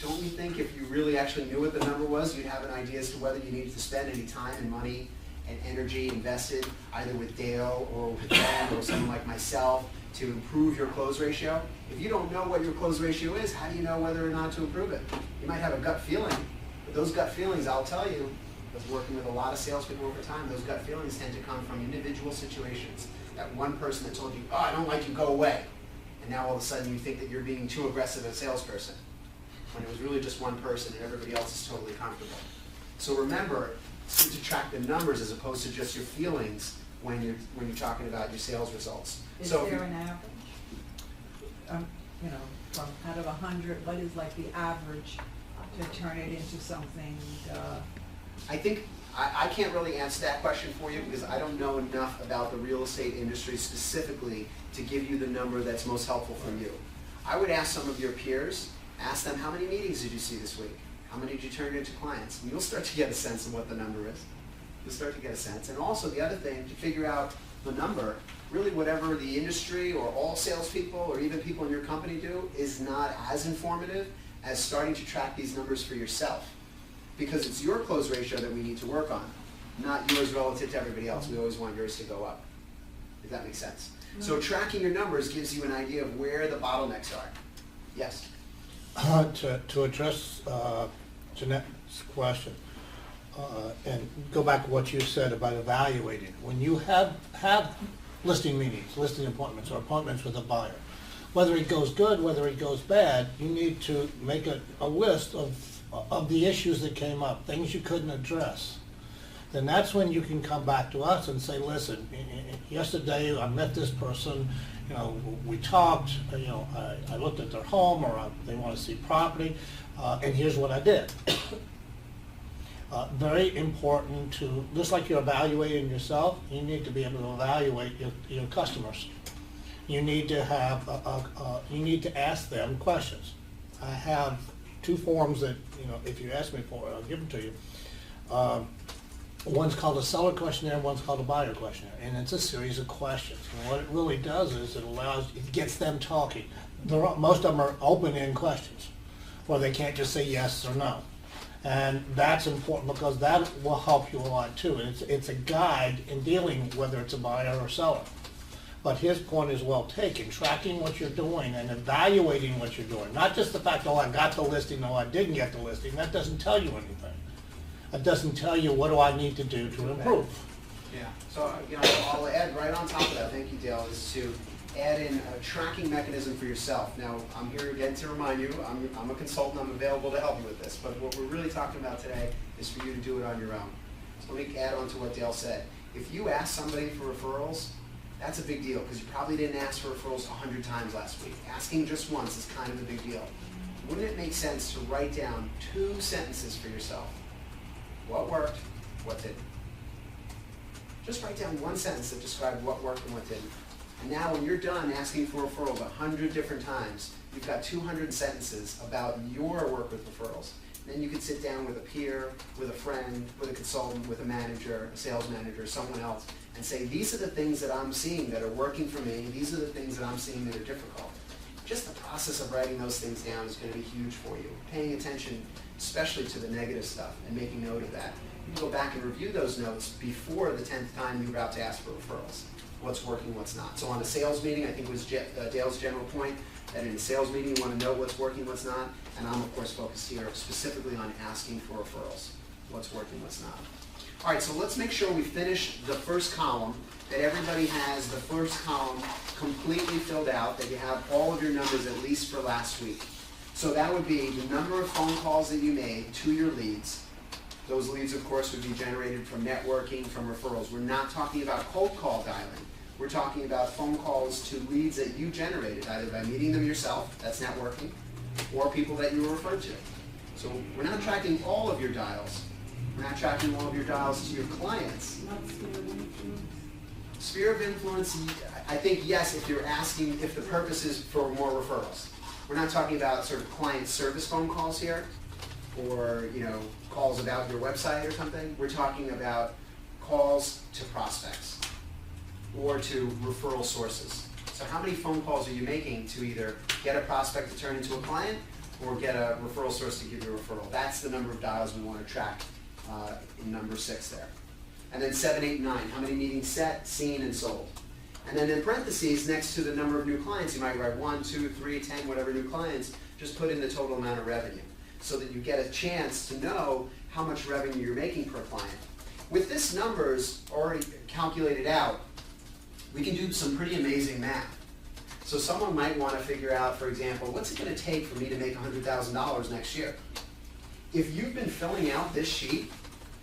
[SPEAKER 1] don't you think if you really actually knew what the number was, you'd have an idea as to whether you needed to spend any time and money and energy invested either with Dale or with Ben or someone like myself to improve your close ratio? If you don't know what your close ratio is, how do you know whether or not to improve it? You might have a gut feeling, but those gut feelings, I'll tell you, because working with a lot of salespeople over time, those gut feelings tend to come from individual situations. That one person that told you, oh, I don't like you, go away. And now all of a sudden you think that you're being too aggressive as a salesperson, when it was really just one person and everybody else is totally comfortable. So remember to track the numbers as opposed to just your feelings when you're talking about your sales results.
[SPEAKER 4] Is
[SPEAKER 1] So if
[SPEAKER 4] there
[SPEAKER 1] you-
[SPEAKER 4] an average? You know, from out of 100, what is like the average to turn it into something,
[SPEAKER 1] I think, I can't really answer that question for you because I don't know enough about the real estate industry specifically to give you the number that's most helpful for you. I would ask some of your peers, ask them how many meetings did you see this week? How many did you turn into clients? And you'll start to get a sense of what the number is. You'll start to get a sense. And also the other thing, to figure out the number, really whatever the industry or all salespeople or even people in your company do is not as informative as starting to track these numbers for yourself. Because it's your close ratio that we need to work on, not yours relative to everybody else. We always want yours to go up, if that makes sense. So tracking your numbers gives you an idea of where the bottlenecks are. Yes?
[SPEAKER 7] To address Jeanette's question, and go back to what you said about evaluating. When you have listing meetings, listing appointments, or appointments with a buyer, whether it goes good, whether it goes bad, you need to make a list of the issues that came up, things you couldn't address. Then that's when you can come back to us and say, listen, yesterday I met this person, you know, we talked, you know, I looked at their home, or they want to see property, and here's what I did. Very important to, just like you're evaluating yourself, you need to be able to evaluate your customers. You need to have, you need to ask them questions. I have 2 forms that, if you ask me for it, I'll give them to you. One's called a seller questionnaire, one's called a buyer questionnaire, and it's a series of questions. And what it really does is it gets them talking. Most of them are open-end questions, where they can't just say yes or no. And that's important because that will help you a lot too. And it's a guide in dealing whether it's a buyer or seller. But his point is well taken, tracking what you're doing and evaluating what you're doing. Not just the fact, oh, I got the listing, no, I didn't get the listing. That doesn't tell you anything. It doesn't tell you what do I need to do to improve.
[SPEAKER 1] Yeah, so, I'll add right on top of that, thank you, Dale, is to add in a tracking mechanism for yourself. Now, I'm here again to remind you, I'm a consultant, I'm available to help you with this, but what we're really talking about today is for you to do it on your own. So let me add on to what Dale said. If you ask somebody for referrals, that's a big deal, because you probably didn't ask for referrals 100 times last week. Asking just once is kind of a big deal. Wouldn't it make sense to write down 2 sentences for yourself? What worked, what didn't? Just write down 1 sentence that described what worked and what didn't. And now when you're done asking for referrals 100 different times, you've got 200 sentences about your work with referrals. And then you could sit down with a peer, with a friend, with a consultant, with a manager, a sales manager, someone else, and say, these are the things that I'm seeing that are working for me, these are the things that I'm seeing that are difficult. Just the process of writing those things down is going to be huge for you. Paying attention especially to the negative stuff and making note of that. You can go back and review those notes before the 10th time you're about to ask for referrals. What's working, what's not. So on a sales meeting, I think it was Dale's general point, that in a sales meeting you want to know what's working, what's not, and I'm of course focused here specifically on asking for referrals. What's working, what's not. All right, so let's make sure we finish the first column, that everybody has the first column completely filled out, that you have all of your numbers at least for last week. So that would be the number of phone calls that you made to your leads. Those leads, of course, would be generated from networking, from referrals. We're not talking about cold call dialing. We're talking about phone calls to leads that you generated, either by meeting them yourself, that's networking, or people that you were referred to. So we're not tracking all of your dials. We're not tracking all of your dials to your clients.
[SPEAKER 5] Not sphere of influence.
[SPEAKER 1] Sphere of influence, I think yes, if you're asking if the purpose is for more referrals. We're not talking about sort of client service phone calls here, or calls about your website or something. We're talking about calls to prospects or to referral sources. So how many phone calls are you making to either get a prospect to turn into a client or get a referral source to give you a referral? That's the number of dials we want to track in number 6 there. And then 7, 8, 9, how many meetings set, seen, and sold. And then in parentheses, next to the number of new clients, you might write 1, 2, 3, 10, whatever new clients, just put in the total amount of revenue so that you get a chance to know how much revenue you're making per client. With this numbers already calculated out, we can do some pretty amazing math. So someone might want to figure out, for example, what's it going to take for me to make $100,000 next year? If you've been filling out this sheet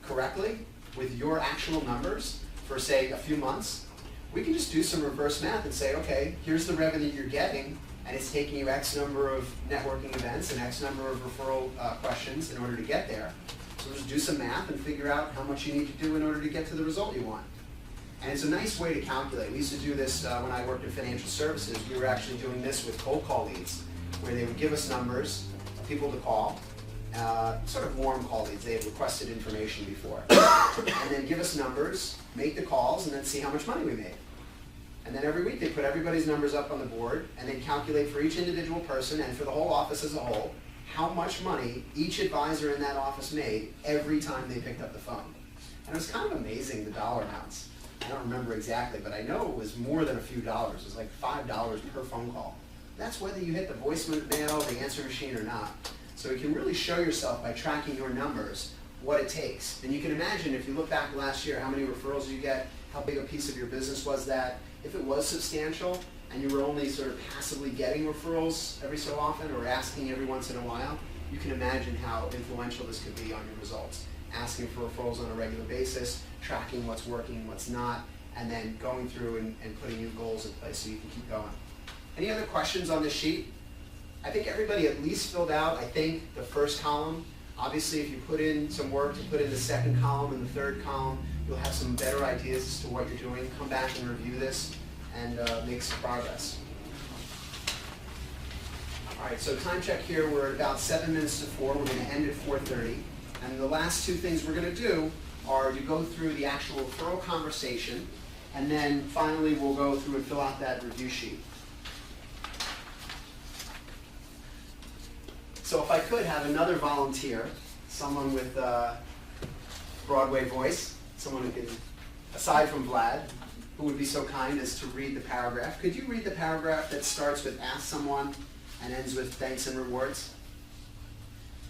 [SPEAKER 1] correctly with your actual numbers for, say, a few months, we can just do some reverse math and say, okay, here's the revenue you're getting, and it's taking you X number of networking events and X number of referral questions in order to get there. So just do some math and figure out how much you need to do in order to get to the result you want. And it's a nice way to calculate. We used to do this when I worked in financial services. We were actually doing this with cold call leads, where they would give us numbers of people to call, sort of warm call leads. They had requested information before. And then give us numbers, make the calls, and then see how much money we made. And then every week they put everybody's numbers up on the board, and they calculate for each individual person and for the whole office as a whole how much money each advisor in that office made every time they picked up the phone. And it was kind of amazing, the dollar amounts. I don't remember exactly, but I know it was more than a few dollars. It was like $5 per phone call. That's whether you hit the voicemail, the answer machine, or not. So you can really show yourself by tracking your numbers what it takes. And you can imagine if you look back last year, how many referrals you get, how big a piece of your business was that. If it was substantial and you were only sort of passively getting referrals every so often or asking every once in a while, you can imagine how influential this could be on your results. Asking for referrals on a regular basis, tracking what's working, what's not, and then going through and putting new goals in place so you can keep going. Any other questions on this sheet? I think everybody at least filled out, I think, the first column Obviously, if you put in some work to put in the second column and the third column, you'll have some better ideas as to what you're doing. Come back and review this and make some progress. All right, so time check here, we're at about 7 minutes to 4. We're going to end at 4:30. And the last two things we're going to do are to go through the actual referral conversation, and then finally we'll go through and fill out that review sheet. So if I could have another volunteer, someone with a Broadway voice, someone who can, aside from Vlad, who would be so kind as to read the paragraph. Could you read the paragraph that starts with ask someone and ends with thanks and rewards?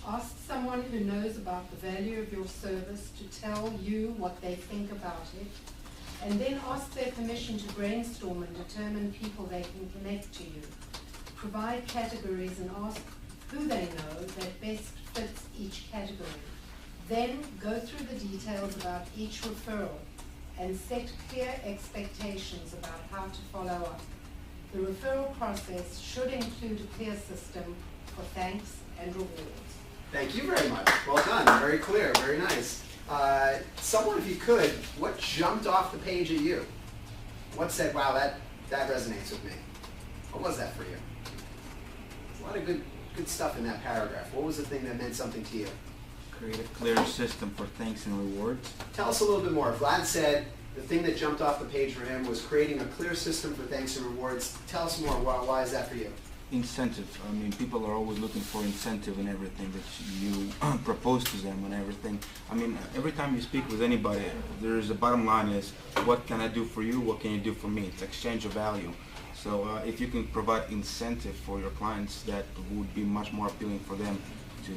[SPEAKER 11] Ask someone who knows about the value of your service to tell you what they think about it, and then ask their permission to brainstorm and determine people they can connect to you. Provide categories and ask who they know that best fits each category. Then go through the details about each referral and set clear expectations about how to follow up. The referral process should include a clear system for thanks and rewards.
[SPEAKER 1] Thank you very much. Well done. Very clear. Very nice. Someone, if you could, what jumped off the page at you? What said, wow, that resonates with me? What was that for you? A lot of good stuff in that paragraph. What was the thing that meant something to you?
[SPEAKER 2] Create a clear system for thanks and rewards.
[SPEAKER 1] Tell us a little bit more. Vlad said the thing that jumped off the page for him was creating a clear system for thanks and rewards. Tell us more. Why is that for you?
[SPEAKER 2] Incentive. I mean, people are always looking for incentive in everything that you propose to them and everything. I mean, every time you speak with anybody, there's a bottom line is, what can I do for you? What can you do for me? It's exchange of value. So if you can provide incentive for your clients, that would be much more appealing for them to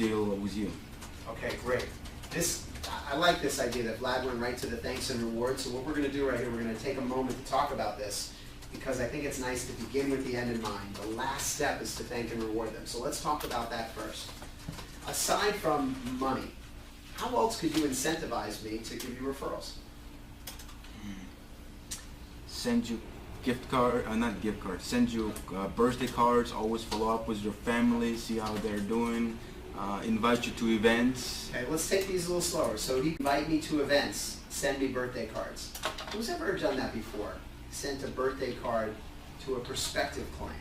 [SPEAKER 2] deal with you.
[SPEAKER 1] Okay, great. I like this idea that Vlad went right to the thanks and rewards. So what we're going to do right here, we're going to take a moment to talk about this, because I think it's nice to begin with the end in mind. The last step is to thank and reward them. So let's talk about that first. Aside from money, how else could you incentivize me to give you referrals?
[SPEAKER 2] Send you send you birthday cards, always follow up with your family, see how they're doing, invite you to events.
[SPEAKER 1] Okay, let's take these a little slower. So he invite me to events, send me birthday cards. Who's ever done that before? Sent a birthday card to a prospective client.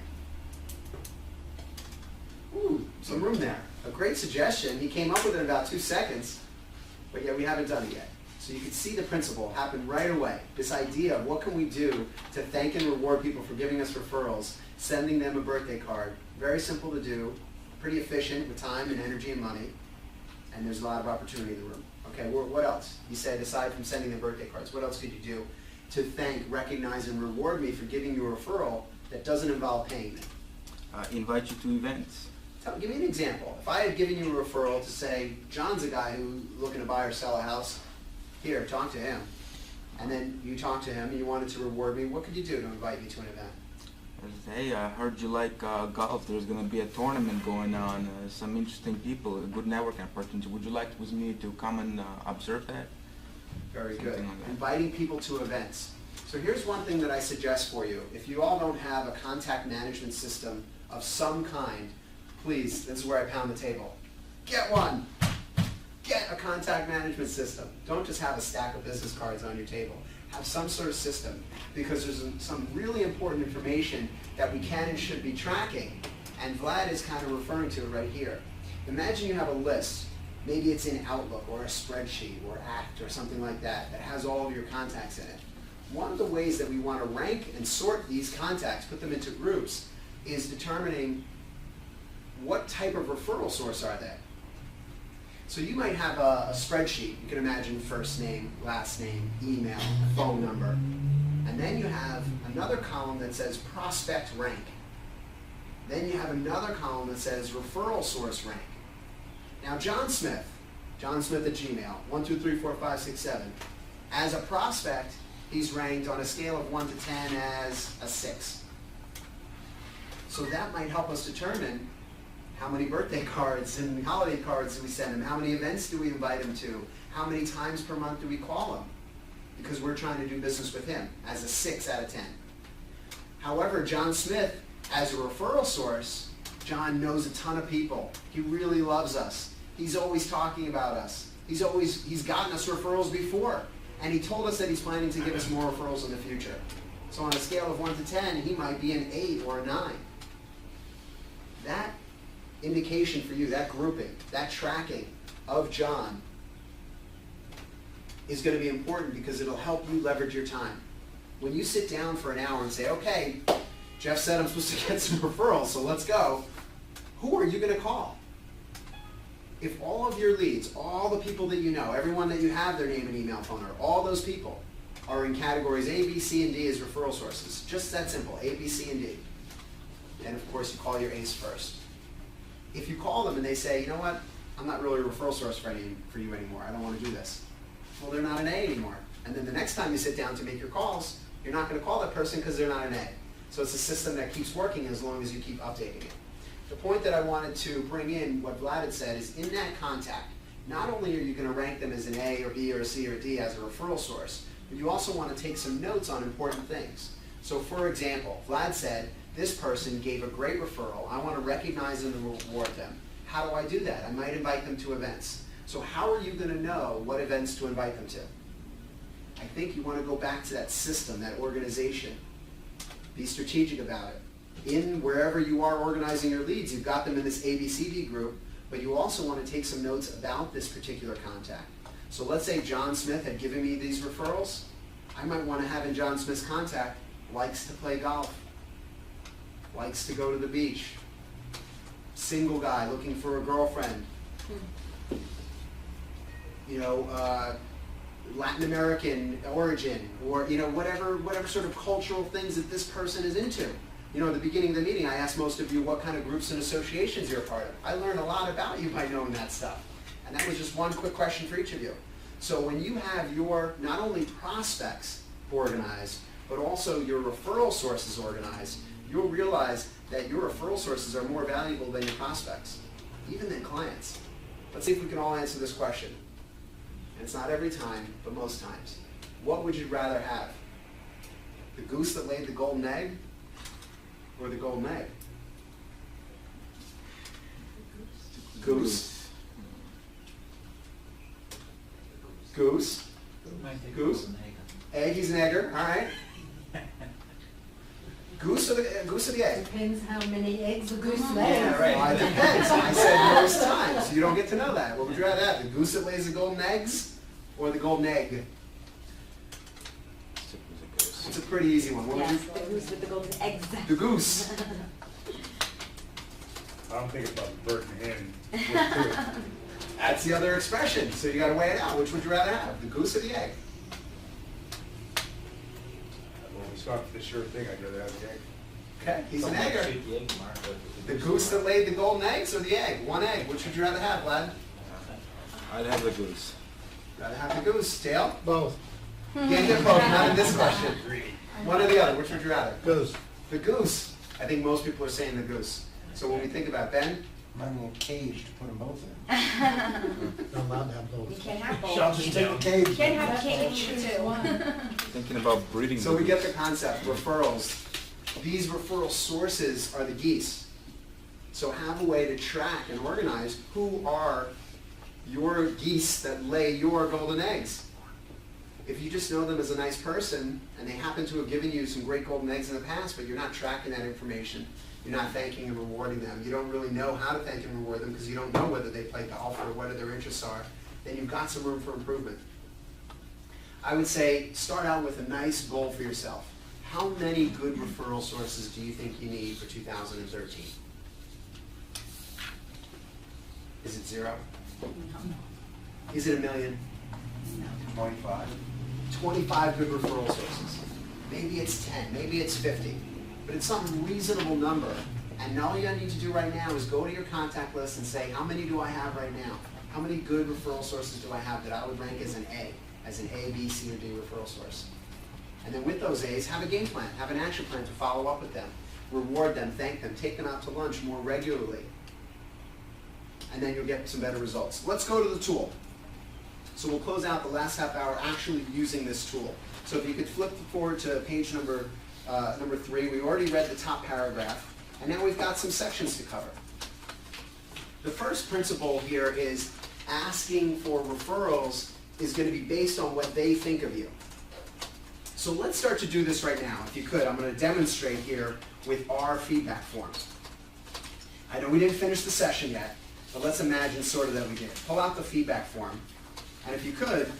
[SPEAKER 1] Ooh, some room there. A great suggestion. He came up with it in about 2 seconds, but yet we haven't done it yet. So you can see the principle happen right away. This idea of what can we do to thank and reward people for giving us referrals, sending them a birthday card. Very simple to do, pretty efficient with time and energy and money, and there's a lot of opportunity in the room. Okay, what else? You said aside from sending the birthday cards, what else could you do to thank, recognize, and reward me for giving you a referral that doesn't involve paying me?
[SPEAKER 2] Invite you to events.
[SPEAKER 1] Give me an example. If I had given you a referral to say, John's a guy who's looking to buy or sell a house, here, talk to him. And then you talk to him and you wanted to reward me, what could you do to invite me to an event?
[SPEAKER 2] Hey, I heard you like golf. There's going to be a tournament going on. Some interesting people, a good networking opportunity. Would you like with me to come and observe that?
[SPEAKER 1] Very
[SPEAKER 2] Something
[SPEAKER 1] good.
[SPEAKER 2] like that.
[SPEAKER 1] Inviting people to events. So here's one thing that I suggest for you. If you all don't have a contact management system of some kind, please, this is where I pound the table. Get one. Get a contact management system. Don't just have a stack of business cards on your table. Have some sort of system, because there's some really important information that we can and should be tracking. And Vlad is kind of referring to it right here. Imagine you have a list. Maybe it's in Outlook or a spreadsheet or Act or something like that that has all of your contacts in it. One of the ways that we want to rank and sort these contacts, put them into groups, is determining what type of referral source are they. So you might have a spreadsheet. You can imagine first name, last name, email, phone number. And then you have another column that says prospect rank. Then you have another column that says referral source rank. Now John Smith at Gmail, 1, 2, 3, 4, 5, 6, 7. As a prospect, he's ranked on a scale of 1 to 10 as a 6. So that might help us determine how many birthday cards and holiday cards do we send him? How many events do we invite him to? How many times per month do we call him? Because we're trying to do business with him as a 6 out of 10. However, John Smith, as a referral source, John knows a ton of people. He really loves us. He's always talking about us. He's gotten us referrals before. And he told us that he's planning to give us more referrals in the future. So on a scale of 1 to 10, he might be an 8 or a 9. That indication for you, that grouping, that tracking of John is going to be important because it'll help you leverage your time. When you sit down for an hour and say, okay, Jeff said I'm supposed to get some referrals, so let's go, who are you going to call? If all of your leads, all the people that you know, everyone that you have their name and email phone number, all those people are in categories A, B, C, and D as referral sources. Just that simple, A, B, C, and D. And of course, you call your A's first. If you call them and they say, you know what, I'm not really a referral source for you anymore, I don't want to do this. Well, they're not an A anymore. And then the next time you sit down to make your calls, you're not going to call that person because they're not an A. So it's a system that keeps working as long as you keep updating it. The point that I wanted to bring in, what Vlad had said, is in that contact, not only are you going to rank them as an A or B or a C or D as a referral source, but you also want to take some notes on important things. So for example, Vlad said, this person gave a great referral. I want to recognize them and reward them. How do I do that? I might invite them to events. So how are you going to know what events to invite them to? I think you want to go back to that system, that organization. Be strategic about it. In wherever you are organizing your leads, you've got them in this ABCD group, but you also want to take some notes about this particular contact. So let's say John Smith had given me these referrals. I might want to have in John Smith's contact, likes to play golf, likes to go to the beach, single guy looking for a girlfriend, Latin American origin, or whatever sort of cultural things that this person is into. At the beginning of the meeting, I asked most of you what kind of groups and associations you're a part of. I learned a lot about you by knowing that stuff. And that was just one quick question for each of you. So when you have your, not only prospects organized, but also your referral sources organized, you'll realize that your referral sources are more valuable than your prospects, even than clients. Let's see if we can all answer this question. And it's not every time, but most times. What would you rather have? The goose that laid the golden egg, or the golden egg? Goose. Goose. Goose. Egg, he's an egger, all right. Goose or the egg?
[SPEAKER 11] Depends how many eggs a goose lays.
[SPEAKER 1] Yeah, right. Well, it depends. I said most times. You don't get to know that. What would you rather have? The goose that lays the golden eggs or the golden egg? It's a pretty easy one. What would
[SPEAKER 3] Yes,
[SPEAKER 1] you?
[SPEAKER 3] the goose with the golden eggs.
[SPEAKER 1] The goose.
[SPEAKER 9] I don't think about the bird and hen.
[SPEAKER 1] That's the other expression. So you got to weigh it out. Which would you rather have? The goose or the egg?
[SPEAKER 9] When we start the sure thing, I'd rather have the egg.
[SPEAKER 1] Okay, he's an egger. The goose that laid the golden eggs or the egg? One egg. Which would you rather have, Vlad?
[SPEAKER 2] I'd have the goose.
[SPEAKER 1] Rather have the goose. Dale?
[SPEAKER 7] Both.
[SPEAKER 1] You can't get both. Not in this question. One or the other. Which would you rather?
[SPEAKER 7] Goose.
[SPEAKER 1] The goose. I think most people are saying the goose. So when we think about Ben,
[SPEAKER 10] I'm in a cage to put them both in.
[SPEAKER 7] Not allowed to have
[SPEAKER 3] You
[SPEAKER 7] both.
[SPEAKER 3] can't have both.
[SPEAKER 10] Shall just take the cage.
[SPEAKER 3] You can't have cake too.
[SPEAKER 2] Thinking about breeding.
[SPEAKER 1] so we get the concept, referrals. These referral sources are the geese. So have a way to track and organize who are your geese that lay your golden eggs. If you just know them as a nice person and they happen to have given you some great golden eggs in the past, but you're not tracking that information, you're not thanking and rewarding them, you don't really know how to thank and reward them because you don't know whether they play golf or what their interests are, then you've got some room for improvement. I would say start out with a nice goal for yourself. How many good referral sources do you think you need for 2013? Is it 0? Is it 1 million?
[SPEAKER 10] 25.
[SPEAKER 1] 25 good referral sources. Maybe it's 10, maybe it's 50, but it's some reasonable number. And all you need to do right now is go to your contact list and say, how many do I have right now? How many good referral sources do I have that I would rank as an A, B, C, or D referral source? And then with those A's, have a game plan, have an action plan to follow up with them, reward them, thank them, take them out to lunch more regularly. And then you'll get some better results. Let's go to the tool. So we'll close out the last half hour actually using this tool. So if you could flip forward to page number 3. We already read the top paragraph. And now we've got some sections to cover. The first principle here is asking for referrals is going to be based on what they think of you. So let's start to do this right now. If you could, I'm going to demonstrate here with our feedback form. I know we didn't finish the session yet, but let's imagine sort of that we did. Pull out the feedback form, and if you could,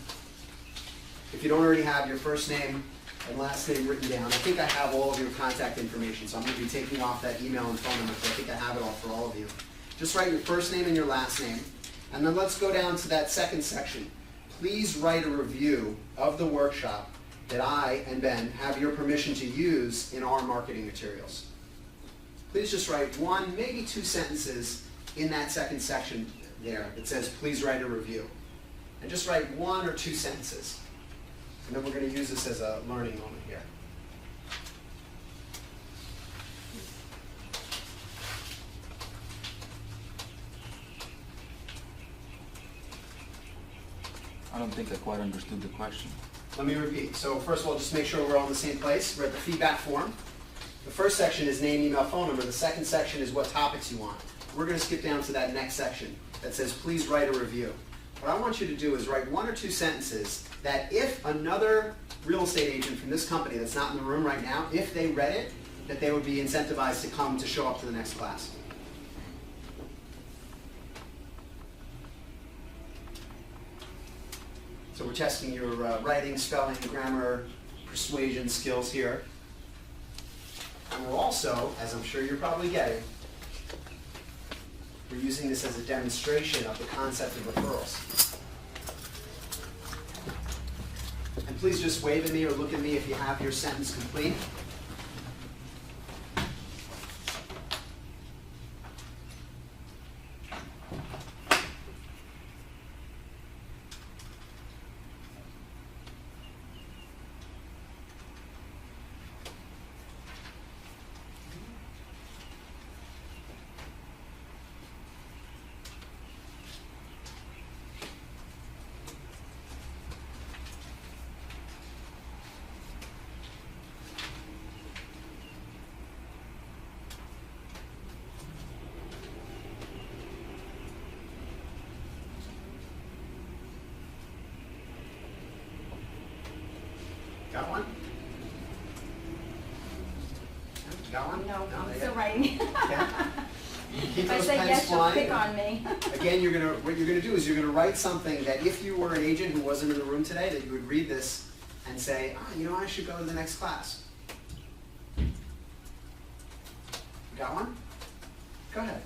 [SPEAKER 1] if you don't already have your first name and last name written down, I think I have all of your contact information, so I'm going to be taking off that email and phone number, so I think I have it all for all of you. Just write your first name and your last name, and then let's go down to that second section. Please write a review of the workshop that I and Ben have your permission to use in our marketing materials. Please just write one, maybe two sentences in that second section there that says, please write a review. And just write one or two sentences. And then we're going to use this as a learning moment here.
[SPEAKER 2] I don't think I quite understood the question.
[SPEAKER 1] Let me repeat. So first of all, just make sure we're all in the same place. We're at the feedback form. The first section is name, email, phone number. The second section is what topics you want. We're going to skip down to that next section that says, please write a review. What I want you to do is write one or two sentences that if another real estate agent from this company that's not in the room right now, if they read it, that they would be incentivized to come to show up to the next class. So we're testing your writing, spelling, grammar, persuasion skills here. And we're also, as I'm sure you're probably getting, we're using this as a demonstration of the concept of referrals. And please just wave at me or look at me if you have your sentence complete. Got one? Got one?
[SPEAKER 3] No,
[SPEAKER 1] not
[SPEAKER 3] I'm
[SPEAKER 1] yet?
[SPEAKER 3] still writing.
[SPEAKER 1] Okay. Keep
[SPEAKER 3] If I
[SPEAKER 1] those
[SPEAKER 3] say
[SPEAKER 1] pens
[SPEAKER 3] yes, you'll
[SPEAKER 1] flying.
[SPEAKER 3] pick on me.
[SPEAKER 1] Again, what you're going to do is you're going to write something that if you were an agent who wasn't in the room today, that you would read this and say, you know, I should go to the next class. Got one? Go ahead.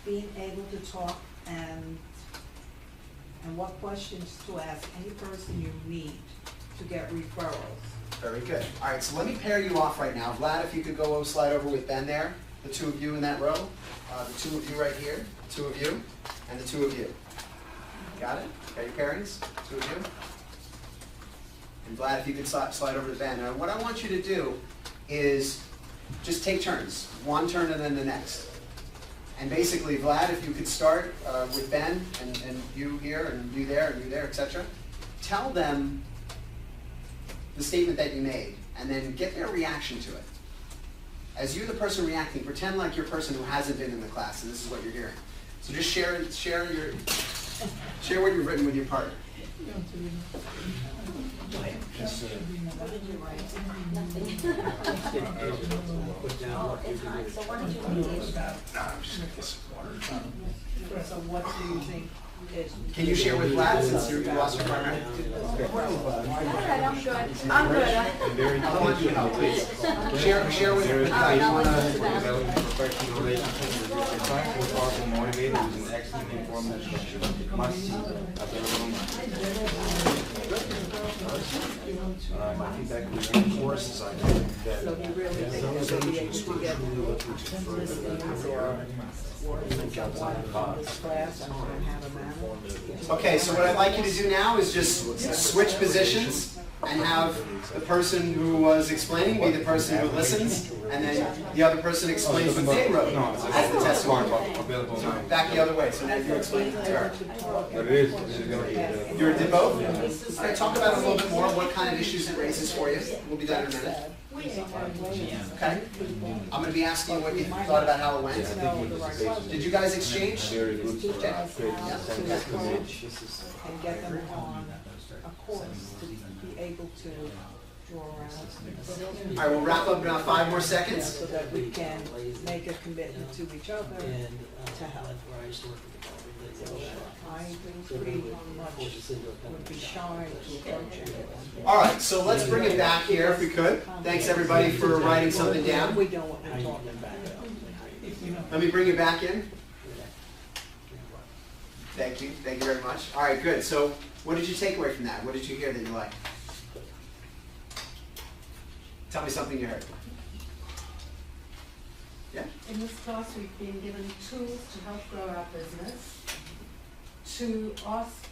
[SPEAKER 4] Being able to talk and what questions to ask any person you meet to get referrals.
[SPEAKER 1] Very good. All right, so let me pair you off right now. Vlad, if you could go slide over with Ben there, the two of you in that row, the two of you right here, the two of you, and the two of you. Got it? Got your pairings? Two of you? And Vlad, if you could slide over to Ben. Now, what I want you to do is just take turns, one turn and then the next. And basically, Vlad, if you could start with Ben and you here and you there, etc. Tell them the statement that you made, and then get their reaction to it. As you, the person reacting, pretend like you're a person who hasn't been in the class, and this is what you're hearing. So just share what you've written with your partner.
[SPEAKER 3] Nothing. Oh, it's hard. So what did you read?
[SPEAKER 4] So what do you think is?
[SPEAKER 1] Can you share with Vlad since you lost your partner?
[SPEAKER 3] I'm good. I'm good.
[SPEAKER 1] I want you to help, please. Share with
[SPEAKER 2] Very
[SPEAKER 1] Vlad. You want to?
[SPEAKER 2] professional relationship. Attractive, powerful, motivated, with an excellent informed instruction. Must see as a room.
[SPEAKER 10] My feedback was reinforces, I think, that
[SPEAKER 4] So you really think
[SPEAKER 10] those
[SPEAKER 4] you'll be able
[SPEAKER 10] agents
[SPEAKER 4] to
[SPEAKER 10] who
[SPEAKER 4] get
[SPEAKER 10] truly looking to further their
[SPEAKER 4] listings
[SPEAKER 10] career
[SPEAKER 4] or words outside of this class and have a manner?
[SPEAKER 1] Okay, so what I'd like you to do now is just switch positions and have the person who was explaining be the person who listens, and then the other person explains what they wrote as the testimony. So back the other way, so now you're explaining to her.
[SPEAKER 2] But it is going to be
[SPEAKER 1] You did both? All right, talk about it a little bit more, what kind of issues it raises for you. We'll be done in a minute. Okay. I'm going to be asking you what you thought about how it went. Did you guys exchange?
[SPEAKER 9] Very good.
[SPEAKER 4] Teach us how to approach and get them on a course to be able to draw out.
[SPEAKER 1] All right, we'll wrap up in about 5 more seconds.
[SPEAKER 4] So that we can make a commitment to each other
[SPEAKER 8] And
[SPEAKER 4] to help.
[SPEAKER 8] where I used to work with the
[SPEAKER 4] So I pretty much would be shy to approach it.
[SPEAKER 1] All right, so let's bring it back here if we could. Thanks everybody for writing something down.
[SPEAKER 4] We know what we're talking about.
[SPEAKER 1] Let me bring it back in. Thank you very much. All right, good. So what did you take away from that? What did you hear that you liked? Tell me something you heard. Yeah?
[SPEAKER 11] In this class, we've been given tools to help grow our business, to ask,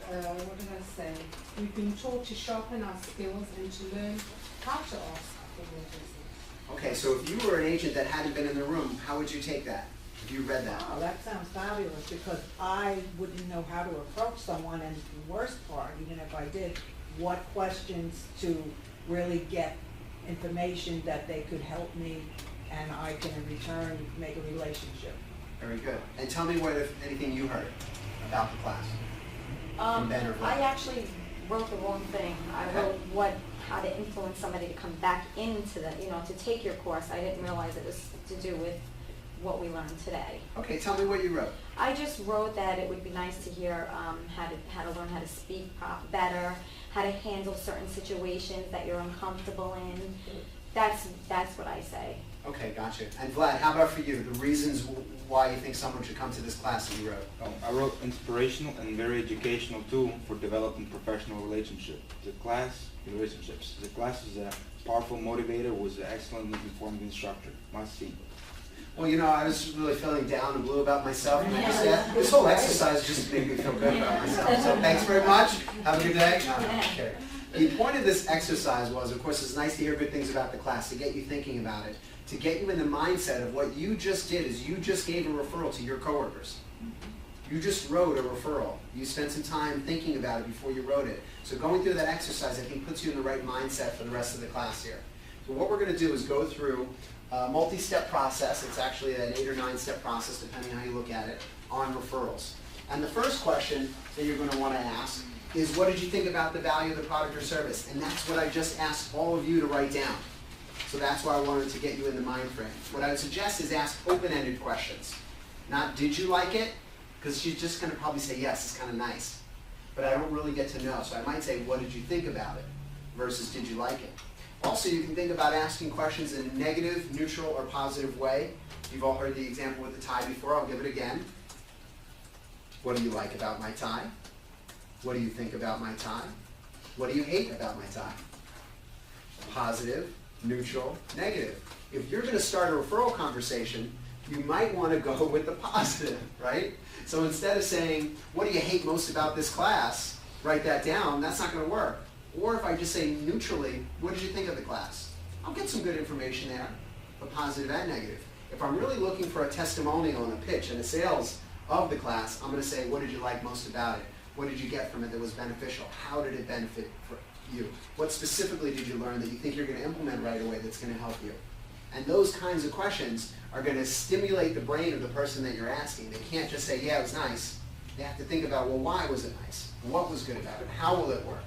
[SPEAKER 11] what did I say? We've been taught to sharpen our skills and to learn how to ask for more business.
[SPEAKER 1] Okay, so if you were an agent that hadn't been in the room, how would you take that? If you read that?
[SPEAKER 4] Oh, that sounds fabulous, because I wouldn't know how to approach someone, and the worst part, even if I did, what questions to really get information that they could help me, and I can in return make a relationship.
[SPEAKER 1] Very good. And tell me what, if anything, you heard about the class. From Ben or
[SPEAKER 3] I
[SPEAKER 1] Vlad.
[SPEAKER 3] actually wrote the wrong thing. I wrote how to influence somebody to come back into the, to take your course. I didn't realize it was to do with what we learned today.
[SPEAKER 1] Okay, tell me what you wrote.
[SPEAKER 3] I just wrote that it would be nice to hear how to learn how to speak better, how to handle certain situations that you're uncomfortable in. That's what I say.
[SPEAKER 1] Okay, gotcha. And Vlad, how about for you? The reasons why you think someone should come to this class that you wrote?
[SPEAKER 2] I wrote inspirational and very educational tool for developing professional relationships. The class is a powerful motivator, was an excellently informed instructor. Must see.
[SPEAKER 1] Well, I was really feeling down and blue about myself, and I just said, this whole exercise just made me feel good about myself. So thanks very much. Have a good day. No, okay. The point of this exercise was, of course, it's nice to hear good things about the class, to get you thinking about it, to get you in the mindset of what you just did is you just gave a referral to your coworkers. You just wrote a referral. You spent some time thinking about it before you wrote it. So going through that exercise, I think, puts you in the right mindset for the rest of the class here. So what we're going to do is go through a multi-step process. It's actually an 8 or 9 step process, depending on how you look at it, on referrals. And the first question that you're going to want to ask is, what did you think about the value of the product or service? And that's what I just asked all of you to write down. So that's why I wanted to get you in the mind frame. What I would suggest is ask open-ended questions. Not, did you like it? Because she's just going to probably say, yes, it's kind of nice. But I don't really get to know. So I might say, what did you think about it? Versus, did you like it? Also, you can think about asking questions in a negative, neutral, or positive way. You've all heard the example with the tie before. I'll give it again. What do you like about my tie? What do you think about my tie? What do you hate about my tie? Positive, neutral, negative. If you're going to start a referral conversation, you might want to go with the positive, right? So instead of saying, what do you hate most about this class? Write that down. That's not going to work. Or if I just say neutrally, what did you think of the class? I'll get some good information there, but positive and negative. If I'm really looking for a testimonial and a pitch and a sales of the class, I'm going to say, what did you like most about it? What did you get from it that was beneficial? How did it benefit for you? What specifically did you learn that you think you're going to implement right away that's going to help you? And those kinds of questions are going to stimulate the brain of the person that you're asking. They can't just say, yeah, it was nice. They have to think about, well, why was it nice? What was good about it? How will it work?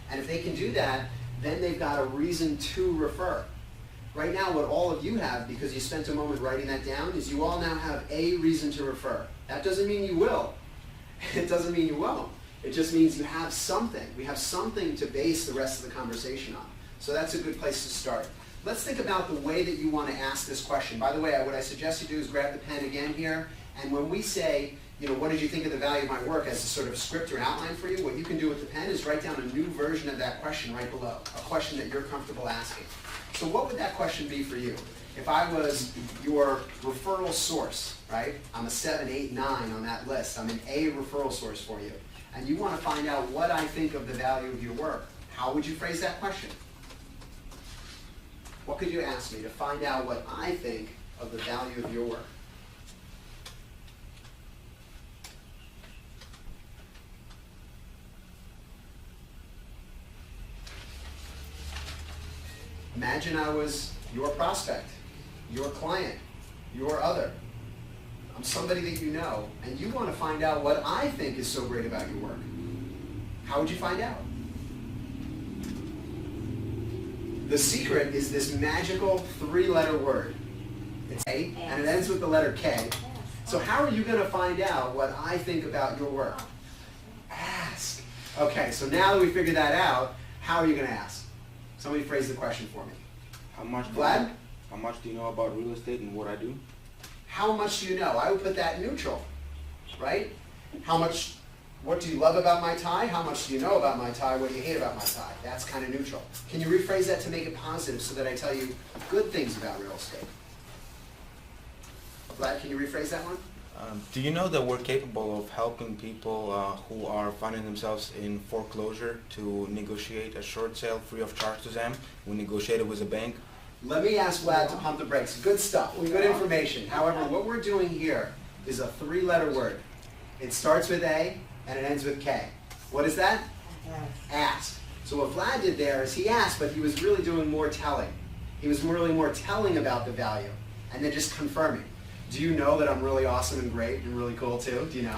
[SPEAKER 1] And if they can do that, then they've got a reason to refer. Right now, what all of you have, because you spent a moment writing that down, is you all now have a reason to refer. That doesn't mean you will. It doesn't mean you won't. It just means you have something. We have something to base the rest of the conversation on. So that's a good place to start. Let's think about the way that you want to ask this question. By the way, what I suggest you do is grab the pen again here, and when we say, what did you think of the value of my work as a sort of script or outline for you, what you can do with the pen is write down a new version of that question right below, a question that you're comfortable asking. So what would that question be for you? If I was your referral source, right? I'm a 7, 8, 9 on that list. I'm an A referral source for you. And you want to find out what I think of the value of your work. How would you phrase that question? What could you ask me to find out what I think of the value of your work? Imagine I was your prospect, your client, your other. I'm somebody that you know, and you want to find out what I think is so great about your work. How would you find out? The secret is this magical 3-letter word. It's A, and it ends with the letter K. So how are you going to find out what I think about your work? Ask. Okay, so now that we figured that out, how are you going to ask? Somebody phrase the question for me.
[SPEAKER 2] How much
[SPEAKER 1] Vlad?
[SPEAKER 2] How much do you know about real estate and what I do?
[SPEAKER 1] How much do you know? I would put that neutral, right? How much, what do you love about my tie? How much do you know about my tie? What do you hate about my tie? That's kind of neutral. Can you rephrase that to make it positive so that I tell you good things about real estate? Vlad, can you rephrase that one?
[SPEAKER 2] Do you know that we're capable of helping people who are finding themselves in foreclosure to negotiate a short sale free of charge to them? We negotiated with a bank.
[SPEAKER 1] Let me ask Vlad to pump the brakes. Good stuff, good information. However, what we're doing here is a 3-letter word. It starts with A and it ends with K. What is that? Ask. So what Vlad did there is he asked, but he was really doing more telling. He was really more telling about the value and then just confirming. Do you know that I'm really awesome and great and really cool too? Do you know?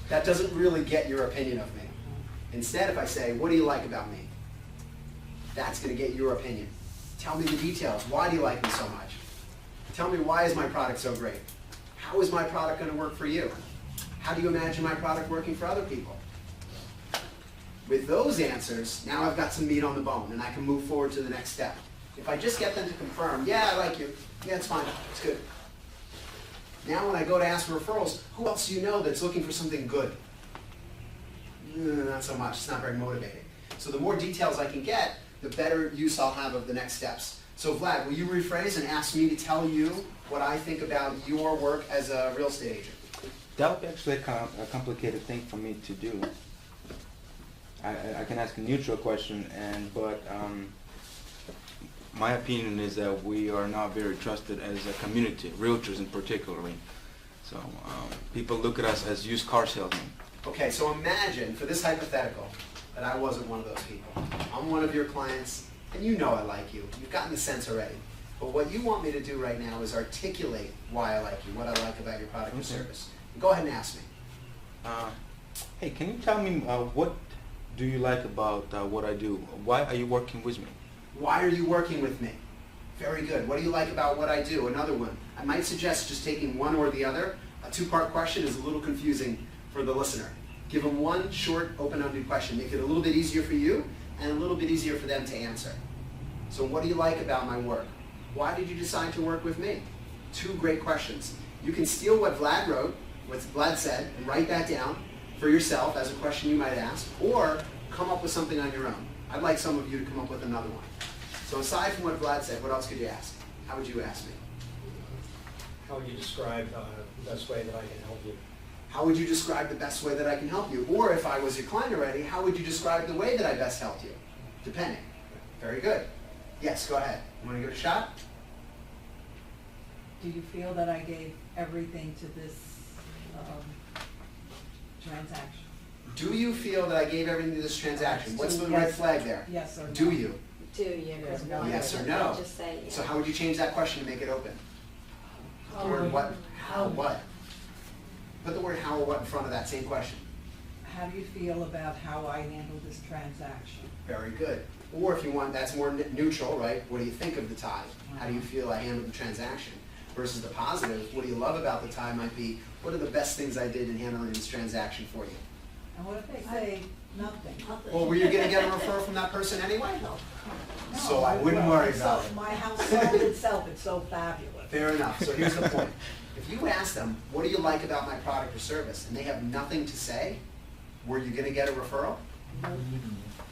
[SPEAKER 1] That doesn't really get your opinion of me. Instead, if I say, what do you like about me? That's going to get your opinion. Tell me the details. Why do you like me so much? Tell me, why is my product so great? How is my product going to work for you? How do you imagine my product working for other people? With those answers, now I've got some meat on the bone and I can move forward to the next step. If I just get them to confirm, yeah, I like you. Yeah, it's fine. It's good. Now when I go to ask for referrals, who else do you know that's looking for something good? Not so much. It's not very motivating. So the more details I can get, the better use I'll have of the next steps. So Vlad, will you rephrase and ask me to tell you what I think about your work as a real estate agent?
[SPEAKER 2] That would be actually a complicated thing for me to do. I can ask a neutral question, but my opinion is that we are not very trusted as a community, realtors in particularly. So people look at us as used car salesmen.
[SPEAKER 1] Okay, so imagine, for this hypothetical, that I wasn't one of those people. I'm one of your clients, and you know I like you. You've gotten the sense already. But what you want me to do right now is articulate why I like you, what I like about your product or service. Go ahead and ask me.
[SPEAKER 2] Hey, can you tell me what do you like about what I do? Why are you working with me?
[SPEAKER 1] Why are you working with me? Very good. What do you like about what I do? Another one. I might suggest just taking one or the other. A 2-part question is a little confusing for the listener. Give them one short, open-ended question. Make it a little bit easier for you and a little bit easier for them to answer. So what do you like about my work? Why did you decide to work with me? 2 great questions. You can steal what Vlad wrote, what Vlad said, and write that down for yourself as a question you might ask, or come up with something on your own. I'd like some of you to come up with another one. So aside from what Vlad said, what else could you ask? How would you ask me?
[SPEAKER 10] How would you describe the best way that I can help you?
[SPEAKER 1] How would you describe the best way that I can help you? Or if I was your client already, how would you describe the way that I best helped you? Depending. Very good. Yes, go ahead. You want to give it a shot?
[SPEAKER 4] Do you feel that I gave everything to this transaction?
[SPEAKER 1] Do you feel that I gave everything to this transaction? What's the
[SPEAKER 4] Yes.
[SPEAKER 1] red flag there?
[SPEAKER 4] Yes or no?
[SPEAKER 1] Do you?
[SPEAKER 3] Do you? Because one
[SPEAKER 1] Yes or
[SPEAKER 3] doesn't,
[SPEAKER 1] no?
[SPEAKER 3] they just say yes.
[SPEAKER 1] So how would you change that question to make it open? The word what? How what? Put the word how or what in front of that same question.
[SPEAKER 4] How do you feel about how I handled this transaction?
[SPEAKER 1] Very good. Or if you want, that's more neutral, right? What do you think of the tie? How do you feel I handled the transaction? Versus the positive, what do you love about the tie might be, what are the best things I did in handling this transaction for you?
[SPEAKER 4] And what if they say nothing?
[SPEAKER 1] Well, were you going to get a referral from that person anyway?
[SPEAKER 4] No.
[SPEAKER 1] So I wouldn't
[SPEAKER 4] Well,
[SPEAKER 1] worry
[SPEAKER 4] it's
[SPEAKER 1] about
[SPEAKER 4] so-
[SPEAKER 1] it.
[SPEAKER 4] My house sold itself, it's so fabulous.
[SPEAKER 1] Fair enough. So here's the point. If you ask them, what do you like about my product or service, and they have nothing to say, were you going to get a referral?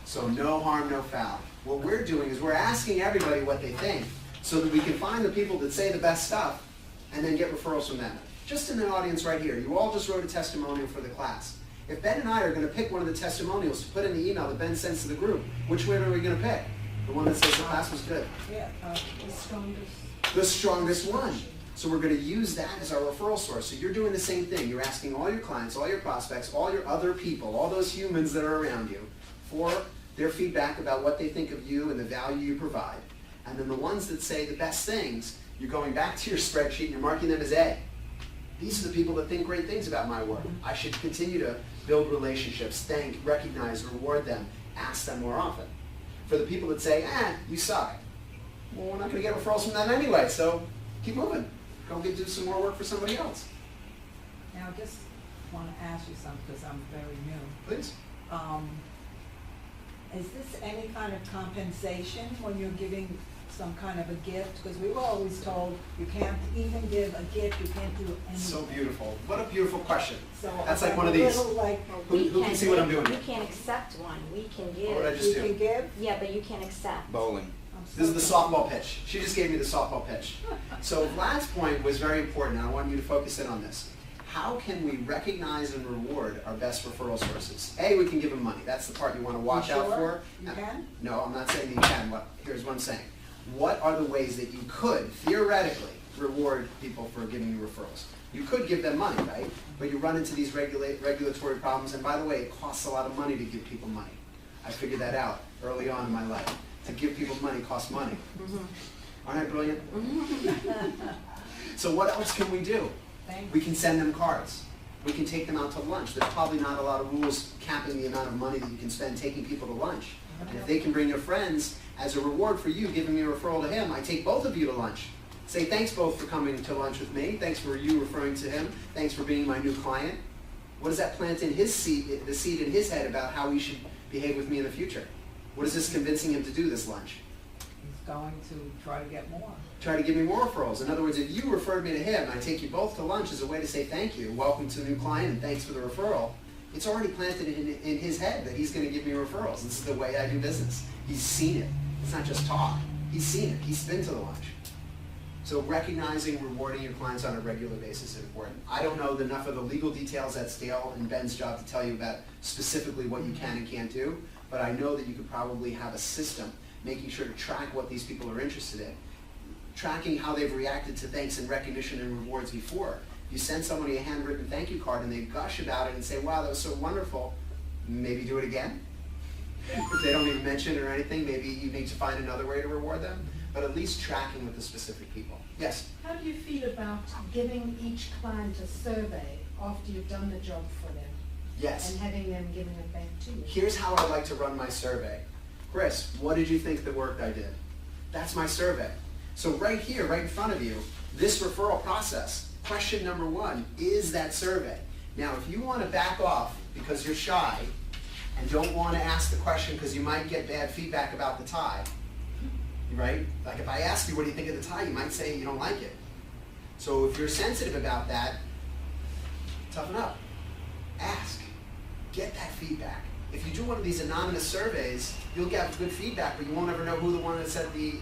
[SPEAKER 1] So no harm, no foul. What we're doing is we're asking everybody what they think so that we can find the people that say the best stuff and then get referrals from them. Just in the audience right here, you all just wrote a testimonial for the class. If Ben and I are going to pick one of the testimonials to put in the email that Ben sends to the group, which one are we going to pick? The one that says the class was good.
[SPEAKER 4] Yeah,
[SPEAKER 11] The strongest.
[SPEAKER 1] The strongest one. So we're going to use that as our referral source. So you're doing the same thing. You're asking all your clients, all your prospects, all your other people, all those humans that are around you for their feedback about what they think of you and the value you provide. And then the ones that say the best things, you're going back to your spreadsheet and you're marking them as A. These are the people that think great things about my work. I should continue to build relationships, thank, recognize, reward them, ask them more often. For the people that say, you suck, well, we're not going to get referrals from them anyway, so keep moving. Go do some more work for somebody else.
[SPEAKER 4] Now, I just want to ask you something, because I'm very new.
[SPEAKER 1] Please.
[SPEAKER 4] Is this any kind of compensation when you're giving some kind of a gift? Because we were always told you can't even give a gift, you can't do anything.
[SPEAKER 1] So beautiful. What a beautiful question.
[SPEAKER 4] So
[SPEAKER 1] That's
[SPEAKER 4] I'm
[SPEAKER 1] like one of
[SPEAKER 4] a
[SPEAKER 1] these.
[SPEAKER 4] little like,
[SPEAKER 1] Who can see what I'm doing
[SPEAKER 3] You
[SPEAKER 1] here?
[SPEAKER 3] can't accept one, we can give.
[SPEAKER 1] What did I just
[SPEAKER 4] you
[SPEAKER 1] do?
[SPEAKER 4] can give?
[SPEAKER 3] Yeah, but you can't accept.
[SPEAKER 2] Bowling.
[SPEAKER 4] I'm so
[SPEAKER 1] This is the softball pitch. She just gave me the softball pitch. So Vlad's point was very important, and I want you to focus in on this. How can we recognize and reward our best referral sources? A, we can give them money. That's the part you want to watch out for.
[SPEAKER 4] You can?
[SPEAKER 1] No, I'm not saying that you can. Here's what I'm saying. What are the ways that you could, theoretically, reward people for giving you referrals? You could give them money, right? But you run into these regulatory problems, and by the way, it costs a lot of money to give people money. I figured that out early on in my life. To give people money costs money. Aren't I brilliant? So what else can we do? We can send them cards. We can take them out to lunch. There's probably not a lot of rules capping the amount of money that you can spend taking people to lunch. And if they can bring their friends as a reward for you giving me a referral to him, I take both of you to lunch. Say thanks both for coming to lunch with me. Thanks for you referring to him. Thanks for being my new client. What does that plant in his seed, the seed in his head about how he should behave with me in the future? What is this convincing him to do this lunch?
[SPEAKER 4] He's going to try to get more.
[SPEAKER 1] Try to give me more referrals. In other words, if you referred me to him and I take you both to lunch as a way to say thank you, welcome to the new client and thanks for the referral, it's already planted in his head that he's going to give me referrals. This is the way I do business. He's seen it. It's not just talk. He's seen it. He's been to the lunch. So recognizing, rewarding your clients on a regular basis is important. I don't know enough of the legal details. That's Dale and Ben's job to tell you about specifically what you can and can't do, but I know that you could probably have a system making sure to track what these people are interested in, tracking how they've reacted to thanks and recognition and rewards before. You send somebody a handwritten thank you card and they gush about it and say, wow, that was so wonderful, maybe do it again. If they don't even mention it or anything, maybe you need to find another way to reward them, but at least tracking with the specific people. Yes?
[SPEAKER 11] How do you feel about giving each client a survey after you've done the job for them?
[SPEAKER 1] Yes.
[SPEAKER 11] And having them giving it back to you?
[SPEAKER 1] Here's how I like to run my survey. Chris, what did you think the work I did? That's my survey. So right here, right in front of you, this referral process, question number 1 is that survey. Now, if you want to back off because you're shy and don't want to ask the question because you might get bad feedback about the tie, right? Like if I ask you what do you think of the tie, you might say you don't like it. So if you're sensitive about that, toughen up. Ask. Get that feedback. If you do one of these anonymous surveys, you'll get good feedback, but you won't ever know who the one that said the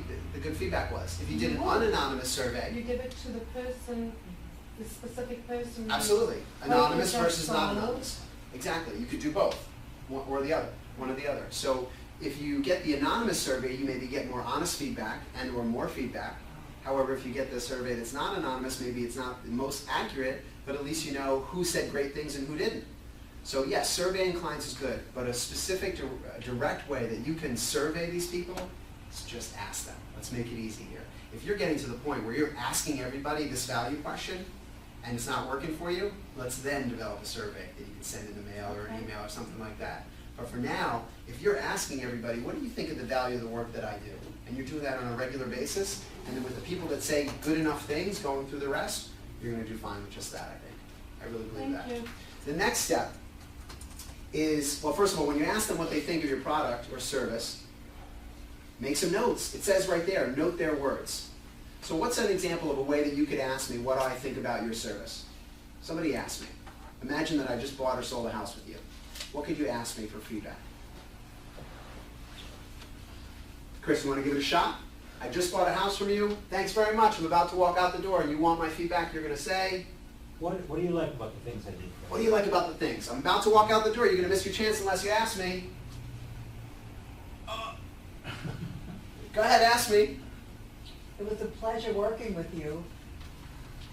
[SPEAKER 1] good feedback was. If you did an unanonymous survey,
[SPEAKER 11] You give it to the person, the specific person?
[SPEAKER 1] absolutely. Anonymous
[SPEAKER 11] Focus on
[SPEAKER 1] versus not
[SPEAKER 11] style.
[SPEAKER 1] anonymous. Exactly. You could do both, one or the other, one or the other. So if you get the anonymous survey, you maybe get more honest feedback and or more feedback. However, if you get the survey that's not anonymous, maybe it's not the most accurate, but at least you know who said great things and who didn't. So yes, surveying clients is good, but a specific direct way that you can survey these people is just ask them. Let's make it easy here. If you're getting to the point where you're asking everybody this value question and it's not working for you, let's then develop a survey that you can send in the mail or an email or something like that. But for now, if you're asking everybody, what do you think of the value of the work that I do? And you're doing that on a regular basis, and then with the people that say good enough things going through the rest, you're going to do fine with just that, I think. I really believe that.
[SPEAKER 11] Thank you.
[SPEAKER 1] The next step is, well, first of all, when you ask them what they think of your product or service, make some notes. It says right there, note their words. So what's an example of a way that you could ask me what I think about your service? Somebody asked me. Imagine that I just bought or sold a house with you. What could you ask me for feedback? Chris, you want to give it a shot? I just bought a house from you. Thanks very much. I'm about to walk out the door and you want my feedback, you're going to say,
[SPEAKER 8] What do you like about the things I do?
[SPEAKER 1] what do you like about the things? I'm about to walk out the door. You're going to miss your chance unless you ask me. Go ahead, ask me.
[SPEAKER 4] It was a pleasure working with you.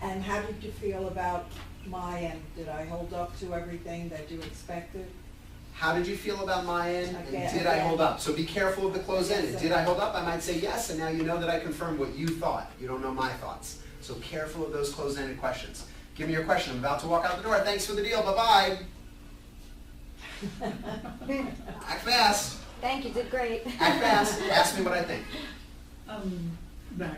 [SPEAKER 4] And how did you feel about my end? Did I hold up to everything that you expected?
[SPEAKER 1] How did you feel about my end?
[SPEAKER 4] Okay,
[SPEAKER 1] And did I
[SPEAKER 4] okay.
[SPEAKER 1] hold up? So be careful of the closed-ended.
[SPEAKER 4] Yes,
[SPEAKER 1] Did I hold up? I might say yes, and now you know that I confirmed what you thought. You don't know my thoughts. So careful of those closed-ended questions. Give me your question. I'm about to walk out the door. Thanks for the deal. Bye-bye. Act fast.
[SPEAKER 3] Thank you, did great.
[SPEAKER 1] Act fast. Ask me what I think.
[SPEAKER 6] Back.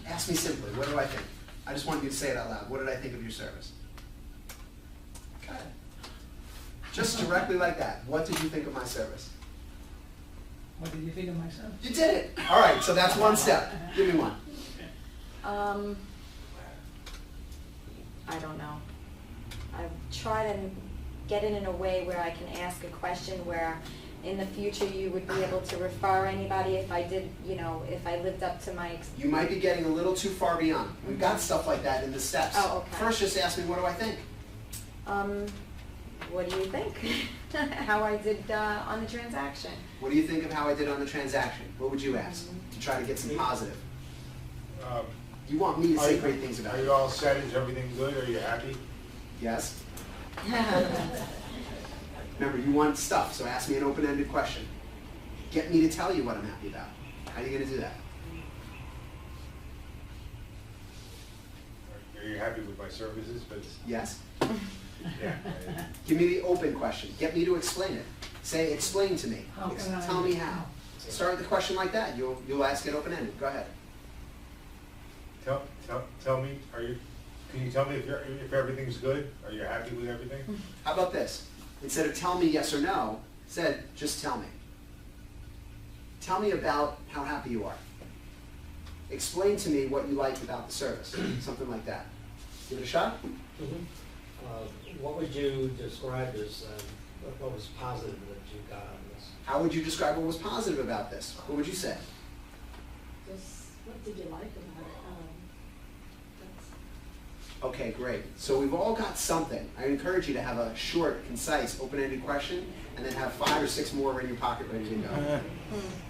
[SPEAKER 1] Ask me simply. What do I think? I just want you to say it out loud. What did I think of your service? Okay. Just directly like that. What did you think of my service?
[SPEAKER 6] What did you think of myself?
[SPEAKER 1] You did it. All right, so that's one step. Give me one.
[SPEAKER 3] I don't know. I try to get it in a way where I can ask a question where in the future you would be able to refer anybody if I did, if I lived up to my,
[SPEAKER 1] You might be getting a little too far beyond. We've got stuff like that in the steps.
[SPEAKER 3] Oh, okay.
[SPEAKER 1] First, just ask me, what do I think?
[SPEAKER 3] what do you think? How I did on the transaction?
[SPEAKER 1] What do you think of how I did on the transaction? What would you ask to try to get some positive? You want me to say great things about
[SPEAKER 9] Are you
[SPEAKER 1] you?
[SPEAKER 9] all set? Is everything good? Are you happy?
[SPEAKER 1] Yes? Remember, you want stuff, so ask me an open-ended question. Get me to tell you what I'm happy about. How are you going to do that?
[SPEAKER 9] Are you happy with my services? But
[SPEAKER 1] Yes?
[SPEAKER 9] yeah,
[SPEAKER 1] Give me the open question. Get me to explain it. Say, explain to me.
[SPEAKER 6] How can I-
[SPEAKER 1] Tell me how. Start the question like that. You'll ask it open-ended. Go ahead.
[SPEAKER 9] tell me. Can you tell me if everything's good? Are you happy with everything?
[SPEAKER 1] How about this? Instead of tell me yes or no, said just tell me. Tell me about how happy you are. Explain to me what you liked about the service. Something like that. Give it a shot.
[SPEAKER 8] What would you describe as, what was positive that you got out of this?
[SPEAKER 1] How would you describe what was positive about this? What would you say?
[SPEAKER 5] Just, what did you like about it?
[SPEAKER 1] Okay, great. So we've all got something. I encourage you to have a short, concise, open-ended question, and then have 5 or 6 more in your pocket ready to go.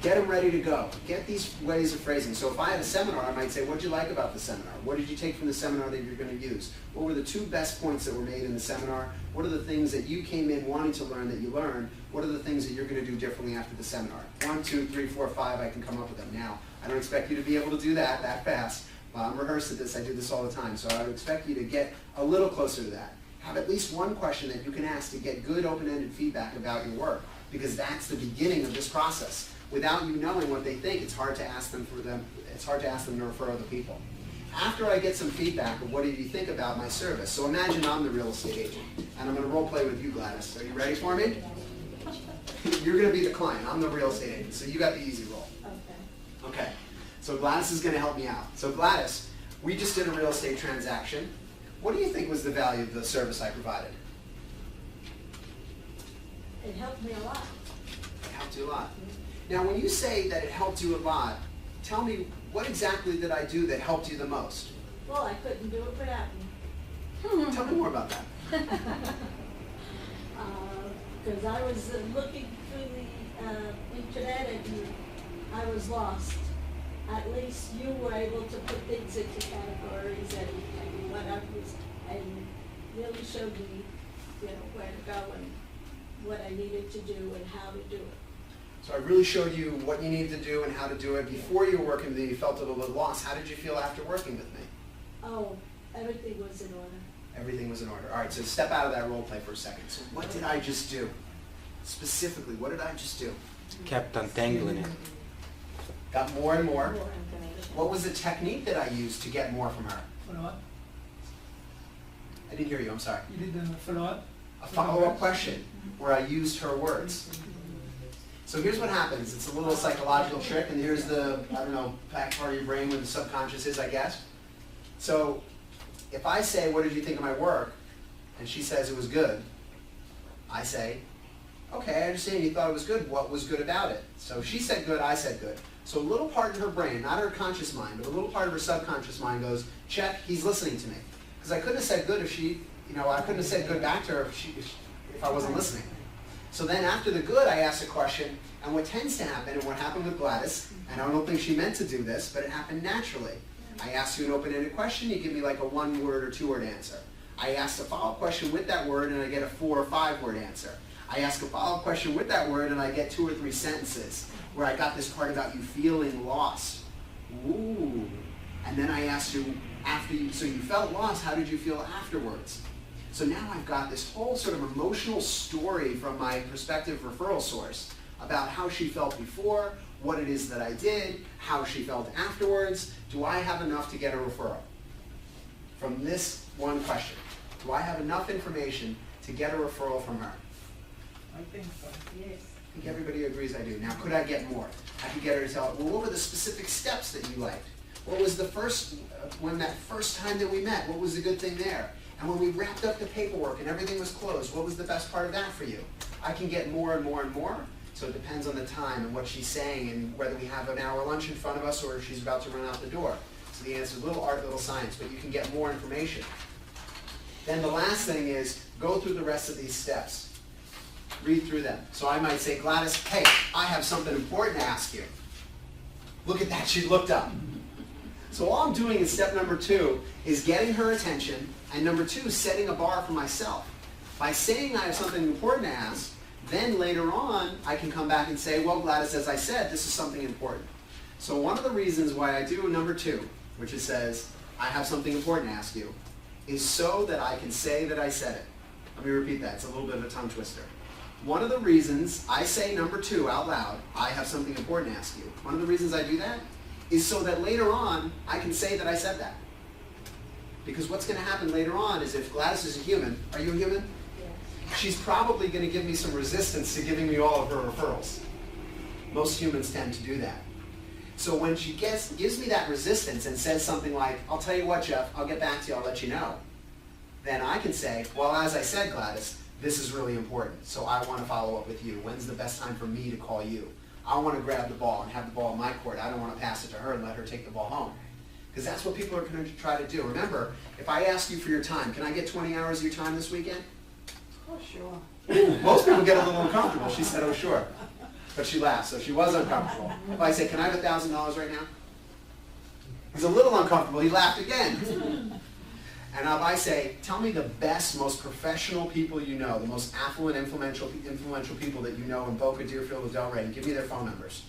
[SPEAKER 1] Get them ready to go. Get these ways of phrasing. So if I had a seminar, I might say, what did you like about the seminar? What did you take from the seminar that you're going to use? What were the 2 best points that were made in the seminar? What are the things that you came in wanting to learn that you learned? What are the things that you're going to do differently after the seminar? 1, 2, 3, 4, 5, I can come up with them. Now, I don't expect you to be able to do that fast. I'm rehearsed at this, I do this all the time, so I would expect you to get a little closer to that. Have at least one question that you can ask to get good open-ended feedback about your work, because that's the beginning of this process. Without you knowing what they think, it's hard to ask them to refer other people. After I get some feedback of what did you think about my service, so imagine I'm the real estate agent, and I'm going to role play with you, Gladys. Are you ready for me? You're going to be the client, I'm the real estate agent, so you got the easy role. Okay. So Gladys is going to help me out. So Gladys, we just did a real estate transaction. What do you think was the value of the service I provided?
[SPEAKER 5] It helped me a lot.
[SPEAKER 1] It helped you a lot. Now when you say that it helped you a lot, tell me what exactly did I do that helped you the most?
[SPEAKER 5] Well, I couldn't do it without you.
[SPEAKER 1] Tell me more about that.
[SPEAKER 5] Because I was looking through the internet and I was lost. At least you were able to put things into categories and what I was, and really showed me, where to go and what I needed to do and how to do it.
[SPEAKER 1] So I really showed you what you needed to do and how to do it. Before you were working with me, you felt a little bit lost. How did you feel after working with me?
[SPEAKER 5] Oh, everything was in order.
[SPEAKER 1] Everything was in order. All right, so step out of that role play for a second. So what did I just do? Specifically, what did I just do?
[SPEAKER 2] Kept untangling it.
[SPEAKER 1] Got more and more.
[SPEAKER 3] More information.
[SPEAKER 1] What was the technique that I used to get more from her?
[SPEAKER 6] Follow-up?
[SPEAKER 1] I didn't hear you, I'm sorry.
[SPEAKER 6] You did a follow-up?
[SPEAKER 1] A follow-up question where I used her words. So here's what happens. It's a little psychological trick, and here's the, back part of your brain where the subconscious is, I guess. So if I say, what did you think of my work? And she says it was good. I say, okay, I understand you thought it was good. What was good about it? So she said good, I said good. So a little part in her brain, not her conscious mind, but a little part of her subconscious mind goes, check, he's listening to me. Because I couldn't have said good if she, I couldn't have said good back to her if I wasn't listening. So then after the good, I asked a question, and what tends to happen, and what happened with Gladys, and I don't think she meant to do this, but it happened naturally. I asked you an open-ended question, you give me like a 1-word or 2-word answer. I ask a follow-up question with that word and I get a 4 or 5 word answer. I ask a follow-up question with that word and I get 2 or 3 sentences where I got this part about you feeling lost. Ooh. And then I asked you, so you felt lost, how did you feel afterwards? So now I've got this whole sort of emotional story from my prospective referral source about how she felt before, what it is that I did, how she felt afterwards. Do I have enough to get a referral? From this one question. Do I have enough information to get a referral from her?
[SPEAKER 4] I think so, yes.
[SPEAKER 1] I think everybody agrees I do. Now, could I get more? I could get her to tell, well, what were the specific steps that you liked? What was the first, when that first time that we met, what was the good thing there? And when we wrapped up the paperwork and everything was closed, what was the best part of that for you? I can get more and more and more, so it depends on the time and what she's saying and whether we have an hour lunch in front of us or she's about to run out the door. So the answer is little art, little science, but you can get more information. Then the last thing is go through the rest of these steps. Read through them. So I might say, Gladys, hey, I have something important to ask you. Look at that, she looked up. So all I'm doing in step number 2 is getting her attention, and number 2, setting a bar for myself. By saying I have something important to ask, then later on I can come back and say, well, Gladys, as I said, this is something important. So one of the reasons why I do number 2, which it says, I have something important to ask you, is so that I can say that I said it. Let me repeat that. It's a little bit of a tongue twister. One of the reasons I say number 2 out loud, I have something important to ask you, one of the reasons I do that is so that later on I can say that I said that. Because what's going to happen later on is if Gladys is a human, are you a human?
[SPEAKER 5] Yes.
[SPEAKER 1] She's probably going to give me some resistance to giving me all of her referrals. Most humans tend to do that. So when she gives me that resistance and says something like, I'll tell you what, Jeff, I'll get back to you, I'll let you know. Then I can say, well, as I said, Gladys, this is really important, so I want to follow up with you. When's the best time for me to call you? I want to grab the ball and have the ball in my court. I don't want to pass it to her and let her take the ball home. Because that's what people are going to try to do. Remember, if I ask you for your time, can I get 20 hours of your time this weekend?
[SPEAKER 4] Oh, sure.
[SPEAKER 1] Most people get a little uncomfortable. She said, oh, sure. But she laughed, so she was uncomfortable. If I say, can I have $1,000 right now? He's a little uncomfortable. He laughed again. And if I say, tell me the best, most professional people you know, the most affluent, influential people that you know in Boca, Deerfield, or Delray, and give me their phone numbers.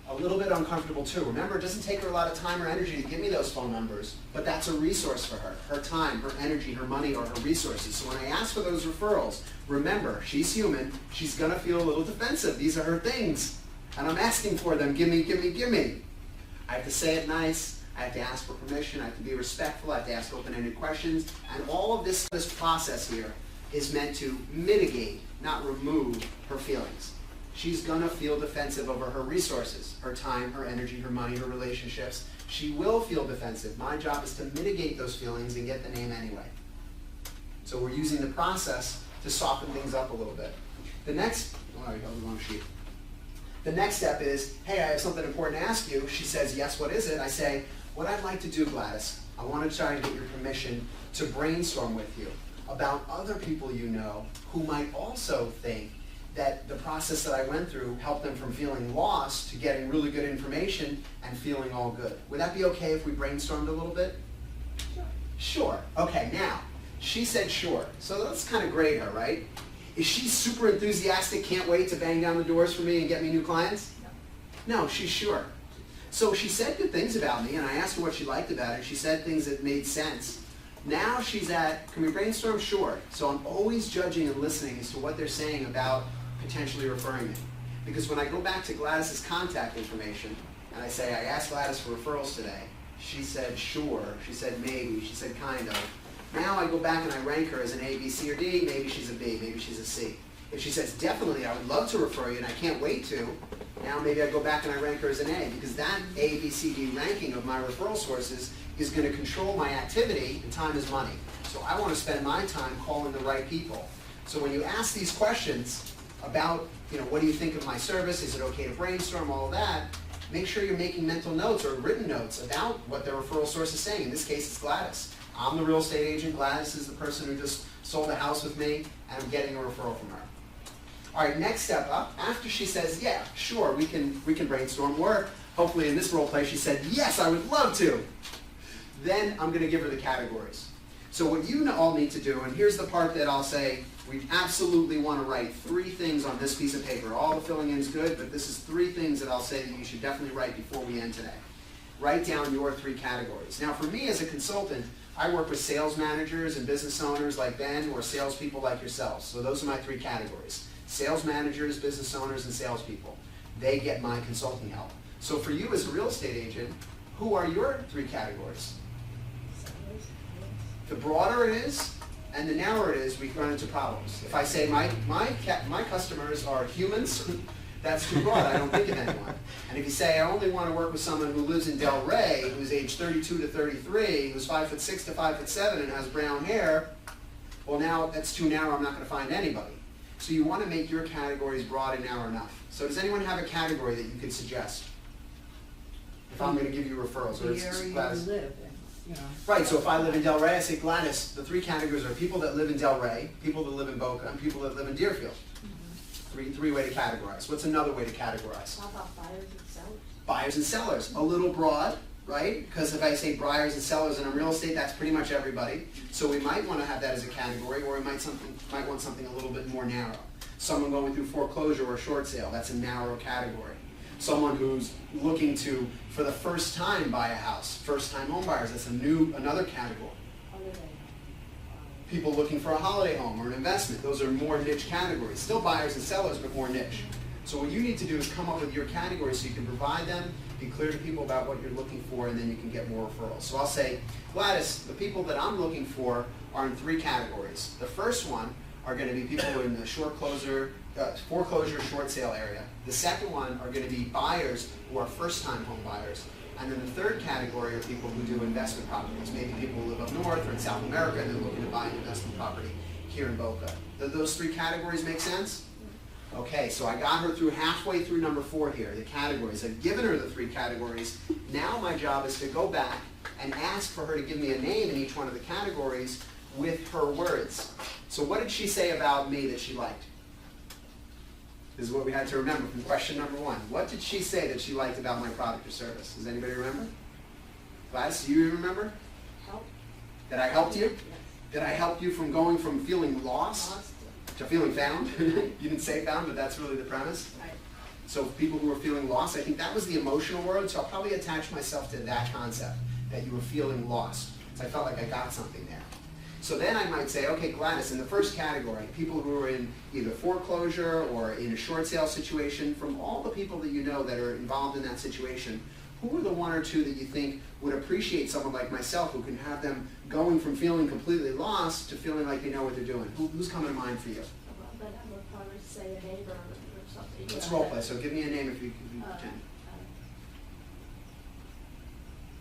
[SPEAKER 1] A little bit uncomfortable too. Remember, it doesn't take her a lot of time or energy to give me those phone numbers, but that's a resource for her. Her time, her energy, her money, or her resources. So when I ask for those referrals, remember, she's human. She's going to feel a little defensive. These are her things. And I'm asking for them. Give me, give me, give me. I have to say it nice. I have to ask for permission. I have to be respectful. I have to ask open-ended questions. And all of this process here is meant to mitigate, not remove, her feelings. She's going to feel defensive over her resources, her time, her energy, her money, her relationships. She will feel defensive. My job is to mitigate those feelings and get the name anyway. So we're using the process to soften things up a little bit. The next, oh, I got the wrong sheet. The next step is, hey, I have something important to ask you. She says, yes, what is it? I say, what I'd like to do, Gladys, I want to try and get your permission to brainstorm with you about other people you know who might also think that the process that I went through helped them from feeling lost to getting really good information and feeling all good. Would that be okay if we brainstormed a little bit?
[SPEAKER 4] Sure.
[SPEAKER 1] Sure. Okay, now, she said sure. So let's kind of grade her, right? Is she super enthusiastic, can't wait to bang down the doors for me and get me new clients? No, she's sure. So she said good things about me, and I asked her what she liked about it. She said things that made sense. Now she's at, can we brainstorm? Sure. So I'm always judging and listening as to what they're saying about potentially referring me. Because when I go back to Gladys's contact information, and I say, I asked Gladys for referrals today, she said sure, she said maybe, she said kind of. Now I go back and I rank her as an A, B, C, or D, maybe she's a B, maybe she's a C. If she says definitely, I would love to refer you and I can't wait to, now maybe I go back and I rank her as an A, because that A, B, C, D ranking of my referral sources is going to control my activity, and time is money. So I want to spend my time calling the right people. So when you ask these questions about, what do you think of my service, is it okay to brainstorm, all of that, make sure you're making mental notes or written notes about what their referral source is saying. In this case, it's Gladys. I'm the real estate agent. Gladys is the person who just sold a house with me, and I'm getting a referral from her. All right, next step up, after she says, yeah, sure, we can brainstorm, or hopefully in this role play she said, yes, I would love to. Then I'm going to give her the categories. So what you all need to do, and here's the part that I'll say, we absolutely want to write 3 things on this piece of paper. All the filling in is good, but this is 3 things that I'll say that you should definitely write before we end today. Write down your 3 categories. Now for me as a consultant, I work with sales managers and business owners like Ben or salespeople like yourselves. So those are my 3 categories. Sales managers, business owners, and salespeople. They get my consulting help. So for you as a real estate agent, who are your 3 categories? The broader it is and the narrower it is, we run into problems. If I say my customers are humans, that's too broad. I don't think of anyone. And if you say I only want to work with someone who lives in Delray, who's age 32 to 33, who's 5'6" to 5'7" and has brown hair, well now that's too narrow. I'm not going to find anybody. So you want to make your categories broad and narrow enough. So does anyone have a category that you could suggest? If I'm going to give you referrals, or
[SPEAKER 4] The
[SPEAKER 1] it's
[SPEAKER 4] area you
[SPEAKER 1] Gladys.
[SPEAKER 4] live in, you know.
[SPEAKER 1] Right, so if I live in Delray, I say Gladys, the 3 categories are people that live in Delray, people that live in Boca, and people that live in Deerfield. Three way to categorize. What's another way to categorize?
[SPEAKER 5] How about buyers and sellers?
[SPEAKER 1] Buyers and sellers. A little broad, right? Because if I say buyers and sellers and in real estate, that's pretty much everybody. So we might want to have that as a category, or we might want something a little bit more narrow. Someone going through foreclosure or short sale, that's a narrow category. Someone who's looking to, for the first time, buy a house. First time home buyers, that's another category. People looking for a holiday home or an investment, those are more niche categories. Still buyers and sellers, but more niche. So what you need to do is come up with your categories so you can provide them, be clear to people about what you're looking for, and then you can get more referrals. So I'll say, Gladys, the people that I'm looking for are in 3 categories. The first one are going to be people who are in the foreclosure, short sale area. The second one are going to be buyers who are first-time home buyers. And then the third category are people who do investment properties. Maybe people who live up north or in South America and they're looking to buy an investment property here in Boca. Do those 3 categories make sense? Okay, so I got her through halfway through number 4 here, the categories. I've given her the 3 categories. Now my job is to go back and ask for her to give me a name in each one of the categories with her words. So what did she say about me that she liked? This is what we had to remember from question number 1. What did she say that she liked about my product or service? Does anybody remember? Gladys, do you remember?
[SPEAKER 5] Help.
[SPEAKER 1] That I helped you?
[SPEAKER 5] Yes.
[SPEAKER 1] Did I help you from going from feeling lost
[SPEAKER 5] Lost.
[SPEAKER 1] to feeling found? You didn't say found, but that's really the premise.
[SPEAKER 5] Right.
[SPEAKER 1] So people who are feeling lost, I think that was the emotional word, so I'll probably attach myself to that concept, that you were feeling lost. So I felt like I got something there. So then I might say, okay, Gladys, in the first category, people who are in either foreclosure or in a short sale situation, from all the people that you know that are involved in that situation, who are the 1 or 2 that you think would appreciate someone like myself who can have them going from feeling completely lost to feeling like they know what they're doing? Who's coming to mind for you?
[SPEAKER 5] Well, but I would probably say a neighbor or something.
[SPEAKER 1] Let's
[SPEAKER 5] you know,
[SPEAKER 1] role play, so give me a name if you can.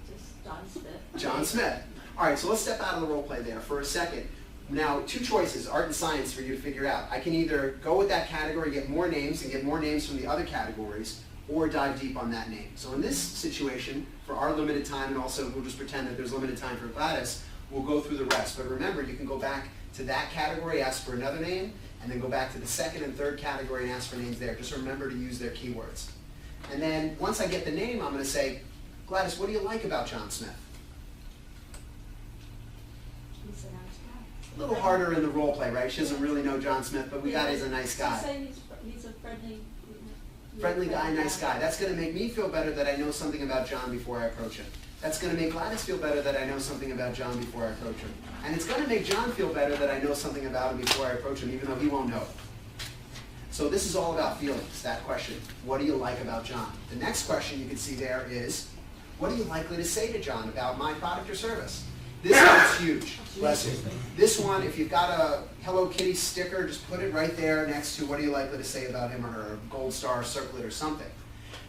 [SPEAKER 5] Just John Smith.
[SPEAKER 1] John Smith. All right, so let's step out of the role play there for a second. Now, 2 choices, art and science, for you to figure out. I can either go with that category, get more names, and get more names from the other categories, or dive deep on that name. So in this situation, for our limited time, and also we'll just pretend that there's limited time for Gladys, we'll go through the rest. But remember, you can go back to that category, ask for another name, and then go back to the second and third category and ask for names there. Just remember to use their keywords. And then once I get the name, I'm going to say, Gladys, what do you like about John Smith?
[SPEAKER 5] He's a nice guy.
[SPEAKER 1] A little harder in the role play, right? She doesn't really know John Smith, but we got he's a nice guy.
[SPEAKER 5] Just say he's a friendly.
[SPEAKER 1] Friendly guy, nice guy. That's going to make me feel better that I know something about John before I approach him. That's going to make Gladys feel better that I know something about John before I approach him. And it's going to make John feel better that I know something about him before I approach him, even though he won't know it. So this is all about feelings, that question. What do you like about John? The next question you can see there is, what are you likely to say to John about my product or service? This one's huge. Bless you. This one, if you've got a Hello Kitty sticker, just put it right there next to what are you likely to say about him or her, a gold star, circlet, or something.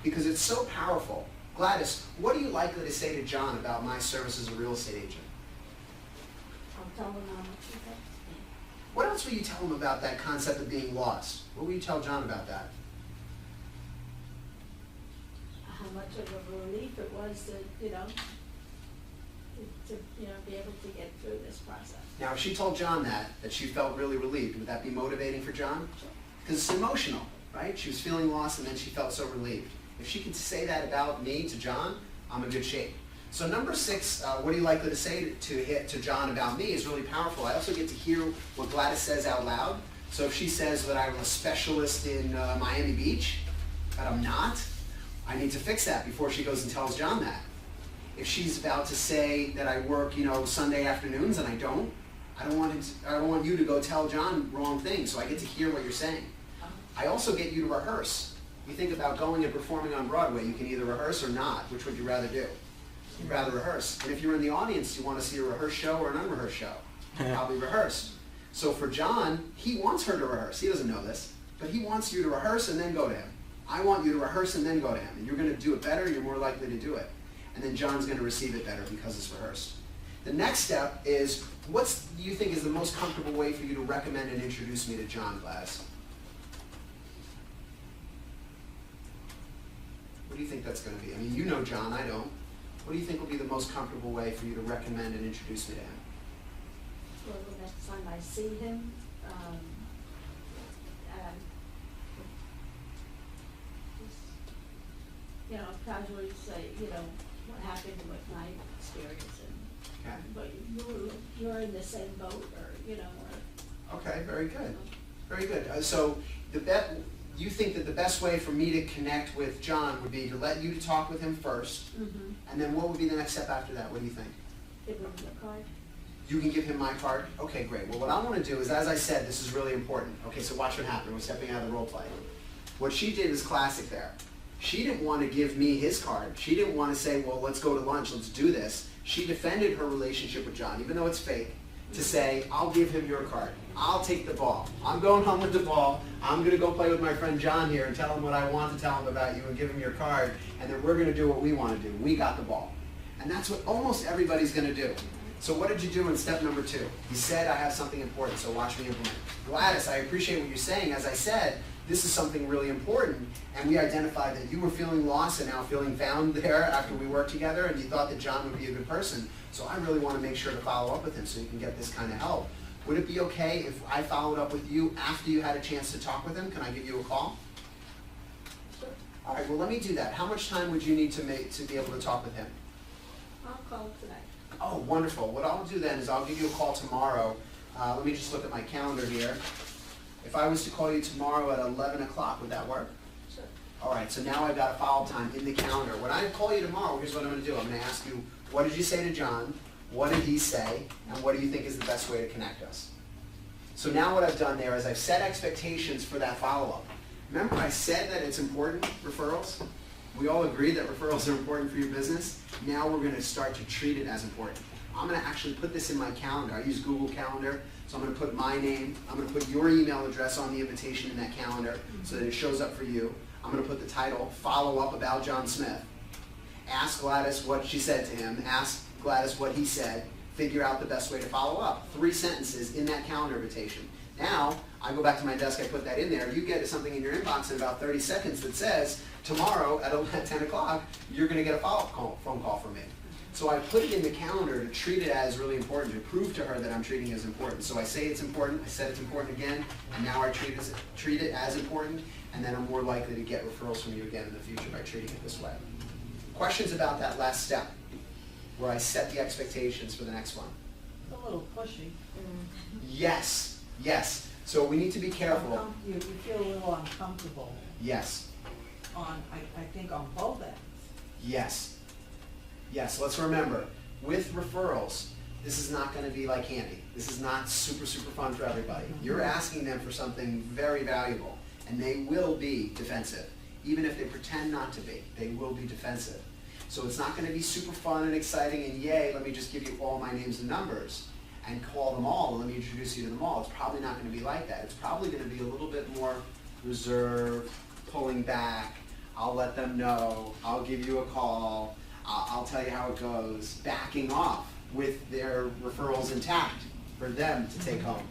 [SPEAKER 1] Because it's so powerful. Gladys, what are you likely to say to John about my service as a real estate agent?
[SPEAKER 5] I'll tell him how much he helps me.
[SPEAKER 1] What else will you tell him about that concept of being lost? What will you tell John about that?
[SPEAKER 5] How much of a relief it was to, be able to get through this process.
[SPEAKER 1] Now, if she told John that she felt really relieved, would that be motivating for John? Because it's emotional, right? She was feeling lost and then she felt so relieved. If she could say that about me to John, I'm in good shape. So number 6, what are you likely to say to John about me is really powerful. I also get to hear what Gladys says out loud. So if she says that I'm a specialist in Miami Beach, but I'm not, I need to fix that before she goes and tells John that. If she's about to say that I work, Sunday afternoons and I don't want you to go tell John wrong things, so I get to hear what you're saying. I also get you to rehearse. You think about going and performing on Broadway, you can either rehearse or not. Which would you rather do? You'd rather rehearse. And if you're in the audience, you want to see a rehearsed show or an unrehearsed show? Probably rehearsed. So for John, he wants her to rehearse. He doesn't know this, but he wants you to rehearse and then go to him. I want you to rehearse and then go to him. And you're going to do it better, you're more likely to do it. And then John's going to receive it better because it's rehearsed. The next step is, what do you think is the most comfortable way for you to recommend and introduce me to John, Gladys? What do you think that's going to be? I mean, you know John, I don't. What do you think will be the most comfortable way for you to recommend and introduce me to him?
[SPEAKER 5] Well, the next time I see him, just, casually say, what happened with my experience,
[SPEAKER 1] Okay.
[SPEAKER 5] but you're in the same boat, or.
[SPEAKER 1] Okay, very good. Very good. So you think that the best way for me to connect with John would be to let you to talk with him first,
[SPEAKER 5] Mm-hmm.
[SPEAKER 1] and then what would be the next step after that? What do you think?
[SPEAKER 5] Give him the card.
[SPEAKER 1] You can give him my card? Okay, great. Well, what I want to do is, as I said, this is really important. Okay, so watch what happened. We're stepping out of the role play. What she did is classic there. She didn't want to give me his card. She didn't want to say, well, let's go to lunch, let's do this. She defended her relationship with John, even though it's fake, to say, I'll give him your card. I'll take the ball. I'm going home with the ball. I'm going to go play with my friend John here and tell him what I want to tell him about you and give him your card, and then we're going to do what we want to do. We got the ball. And that's what almost everybody's going to do. So what did you do in step number 2? You said, I have something important, so watch me implement. Gladys, I appreciate what you're saying. As I said, this is something really important, and we identified that you were feeling lost and now feeling found there after we worked together, and you thought that John would be a good person. So I really want to make sure to follow up with him so you can get this kind of help. Would it be okay if I followed up with you after you had a chance to talk with him? Can I give you a call?
[SPEAKER 5] Sure.
[SPEAKER 1] All right, well, let me do that. How much time would you need to be able to talk with him?
[SPEAKER 5] I'll call tonight.
[SPEAKER 1] Oh, wonderful. What I'll do then is I'll give you a call tomorrow. Let me just look at my calendar here. If I was to call you tomorrow at 11 o'clock, would that work?
[SPEAKER 5] Sure.
[SPEAKER 1] All right, so now I've got a follow-up time in the calendar. When I call you tomorrow, here's what I'm going to do. I'm going to ask you, what did you say to John? What did he say? And what do you think is the best way to connect us? So now what I've done there is I've set expectations for that follow-up. Remember I said that it's important, referrals? We all agree that referrals are important for your business. Now we're going to start to treat it as important. I'm going to actually put this in my calendar. I use Google Calendar, so I'm going to put my name. I'm going to put your email address on the invitation in that calendar so that it shows up for you. I'm going to put the title, Follow Up About John Smith. Ask Gladys what she said to him. Ask Gladys what he said. Figure out the best way to follow up. 3 sentences in that calendar invitation. Now, I go back to my desk, I put that in there. You get something in your inbox in about 30 seconds that says, tomorrow at 10 o'clock, you're going to get a follow-up phone call from me. So I put it in the calendar to treat it as really important, to prove to her that I'm treating it as important. So I say it's important, I said it's important again, and now I treat it as important, and then I'm more likely to get referrals from you again in the future by treating it this way. Questions about that last step, where I set the expectations for the next one?
[SPEAKER 4] It's a little pushy.
[SPEAKER 1] Yes, yes. So we need to be careful.
[SPEAKER 4] You feel a little uncomfortable
[SPEAKER 1] Yes,
[SPEAKER 4] I think on both ends.
[SPEAKER 1] yes. Yes, let's remember, with referrals, this is not going to be like candy. This is not super, super fun for everybody. You're asking them for something very valuable, and they will be defensive. Even if they pretend not to be, they will be defensive. So it's not going to be super fun and exciting and yay, let me just give you all my names and numbers and call them all and let me introduce you to them all. It's probably not going to be like that. It's probably going to be a little bit more reserved, pulling back. I'll let them know. I'll give you a call. I'll tell you how it goes. Backing off with their referrals intact for them to take home.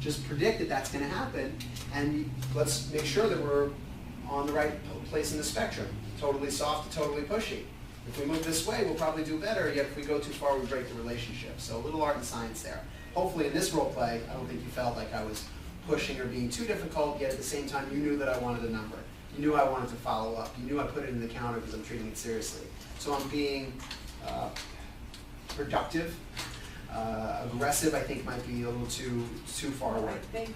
[SPEAKER 1] Just predict that that's going to happen, and let's make sure that we're on the right place in the spectrum. Totally soft to totally pushy. If we move this way, we'll probably do better, yet if we go too far, we break the relationship. So a little art and science there. Hopefully in this role play, I don't think you felt like I was pushing or being too difficult, yet at the same time, you knew that I wanted a number. You knew I wanted to follow up. You knew I put it in the calendar because I'm treating it seriously. So I'm being productive. Aggressive, I think, might be a little too far
[SPEAKER 4] Well,
[SPEAKER 1] away.
[SPEAKER 4] I think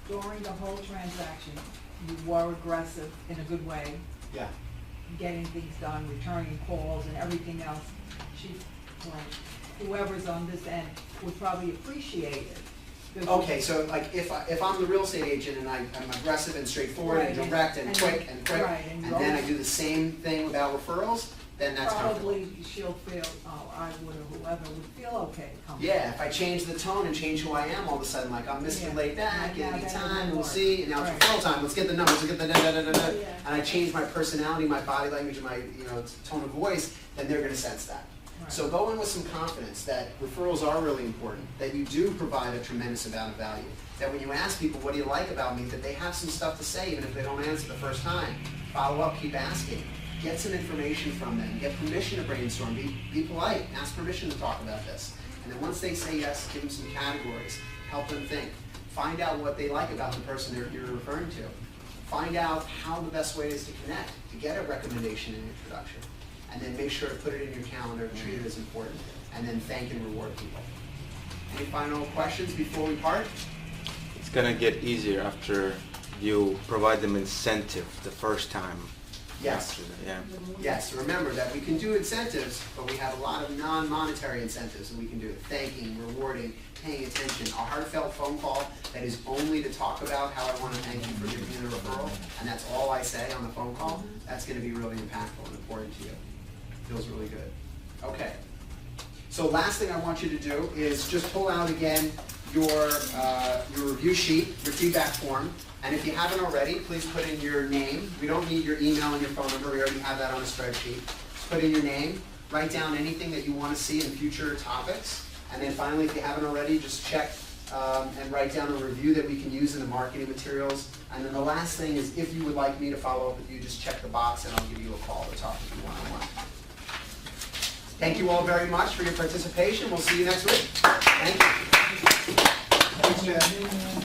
[SPEAKER 4] during the whole transaction, you were aggressive in a good way,
[SPEAKER 1] Yeah.
[SPEAKER 4] getting things done, returning calls and everything else. Whoever's on this end would probably appreciate it.
[SPEAKER 1] Okay, so like if I'm the real estate agent and I'm aggressive and straightforward and
[SPEAKER 4] Right,
[SPEAKER 1] direct and quick,
[SPEAKER 4] right,
[SPEAKER 1] and
[SPEAKER 4] and
[SPEAKER 1] then I
[SPEAKER 4] you're
[SPEAKER 1] do the same thing without referrals, then that's comfortable.
[SPEAKER 4] probably she'll feel, oh, I would, or whoever would feel okay to come.
[SPEAKER 1] Yeah, if I change the tone and change who I am, all of a sudden, like I'm Mr.
[SPEAKER 4] Yeah.
[SPEAKER 1] Laid Back,
[SPEAKER 4] Yeah,
[SPEAKER 1] any
[SPEAKER 4] that
[SPEAKER 1] time,
[SPEAKER 4] doesn't
[SPEAKER 1] we'll
[SPEAKER 4] work.
[SPEAKER 1] see, and now it's
[SPEAKER 4] Right.
[SPEAKER 1] referral time, let's get the numbers, let's get the da-da-da-da-da.
[SPEAKER 5] Yeah.
[SPEAKER 1] And I change my personality, my body language, and my tone of voice, then they're gonna sense that.
[SPEAKER 4] Right.
[SPEAKER 1] So go in with some confidence that referrals are really important, that you do provide a tremendous amount of value, that when you ask people, what do you like about me, that they have some stuff to say, even if they don't answer the first time. Follow up, keep asking. Get some information from them. Get permission to brainstorm. Be polite. Ask permission to talk about this. And then once they say yes, give them some categories. Help them think. Find out what they like about the person you're referring to. Find out how the best way is to connect, to get a recommendation and introduction. And then make sure to put it in your calendar, treat it as important, and then thank and reward people. Any final questions before we part?
[SPEAKER 2] It's gonna get easier after you provide them incentive the first time.
[SPEAKER 1] Yes.
[SPEAKER 2] After that, yeah.
[SPEAKER 1] Yes, remember that we can do incentives, but we have a lot of non-monetary incentives that we can do. Thanking, rewarding, paying attention. A heartfelt phone call that is only to talk about how I want to thank you for giving me the referral, and that's all I say on the phone call, that's going to be really impactful and important to you. Feels really good. Okay. So last thing I want you to do is just pull out again your review sheet, your feedback form. And if you haven't already, please put in your name. We don't need your email and your phone number. We already have that on a spreadsheet. Just put in your name. Write down anything that you want to see in future topics. And then finally, if you haven't already, just check and write down a review that we can use in the marketing materials. And then the last thing is, if you would like me to follow up with you, just check the box and I'll give you a call to talk with you one-on-one. Thank you all very much for your participation. We'll see you next week. Thank you.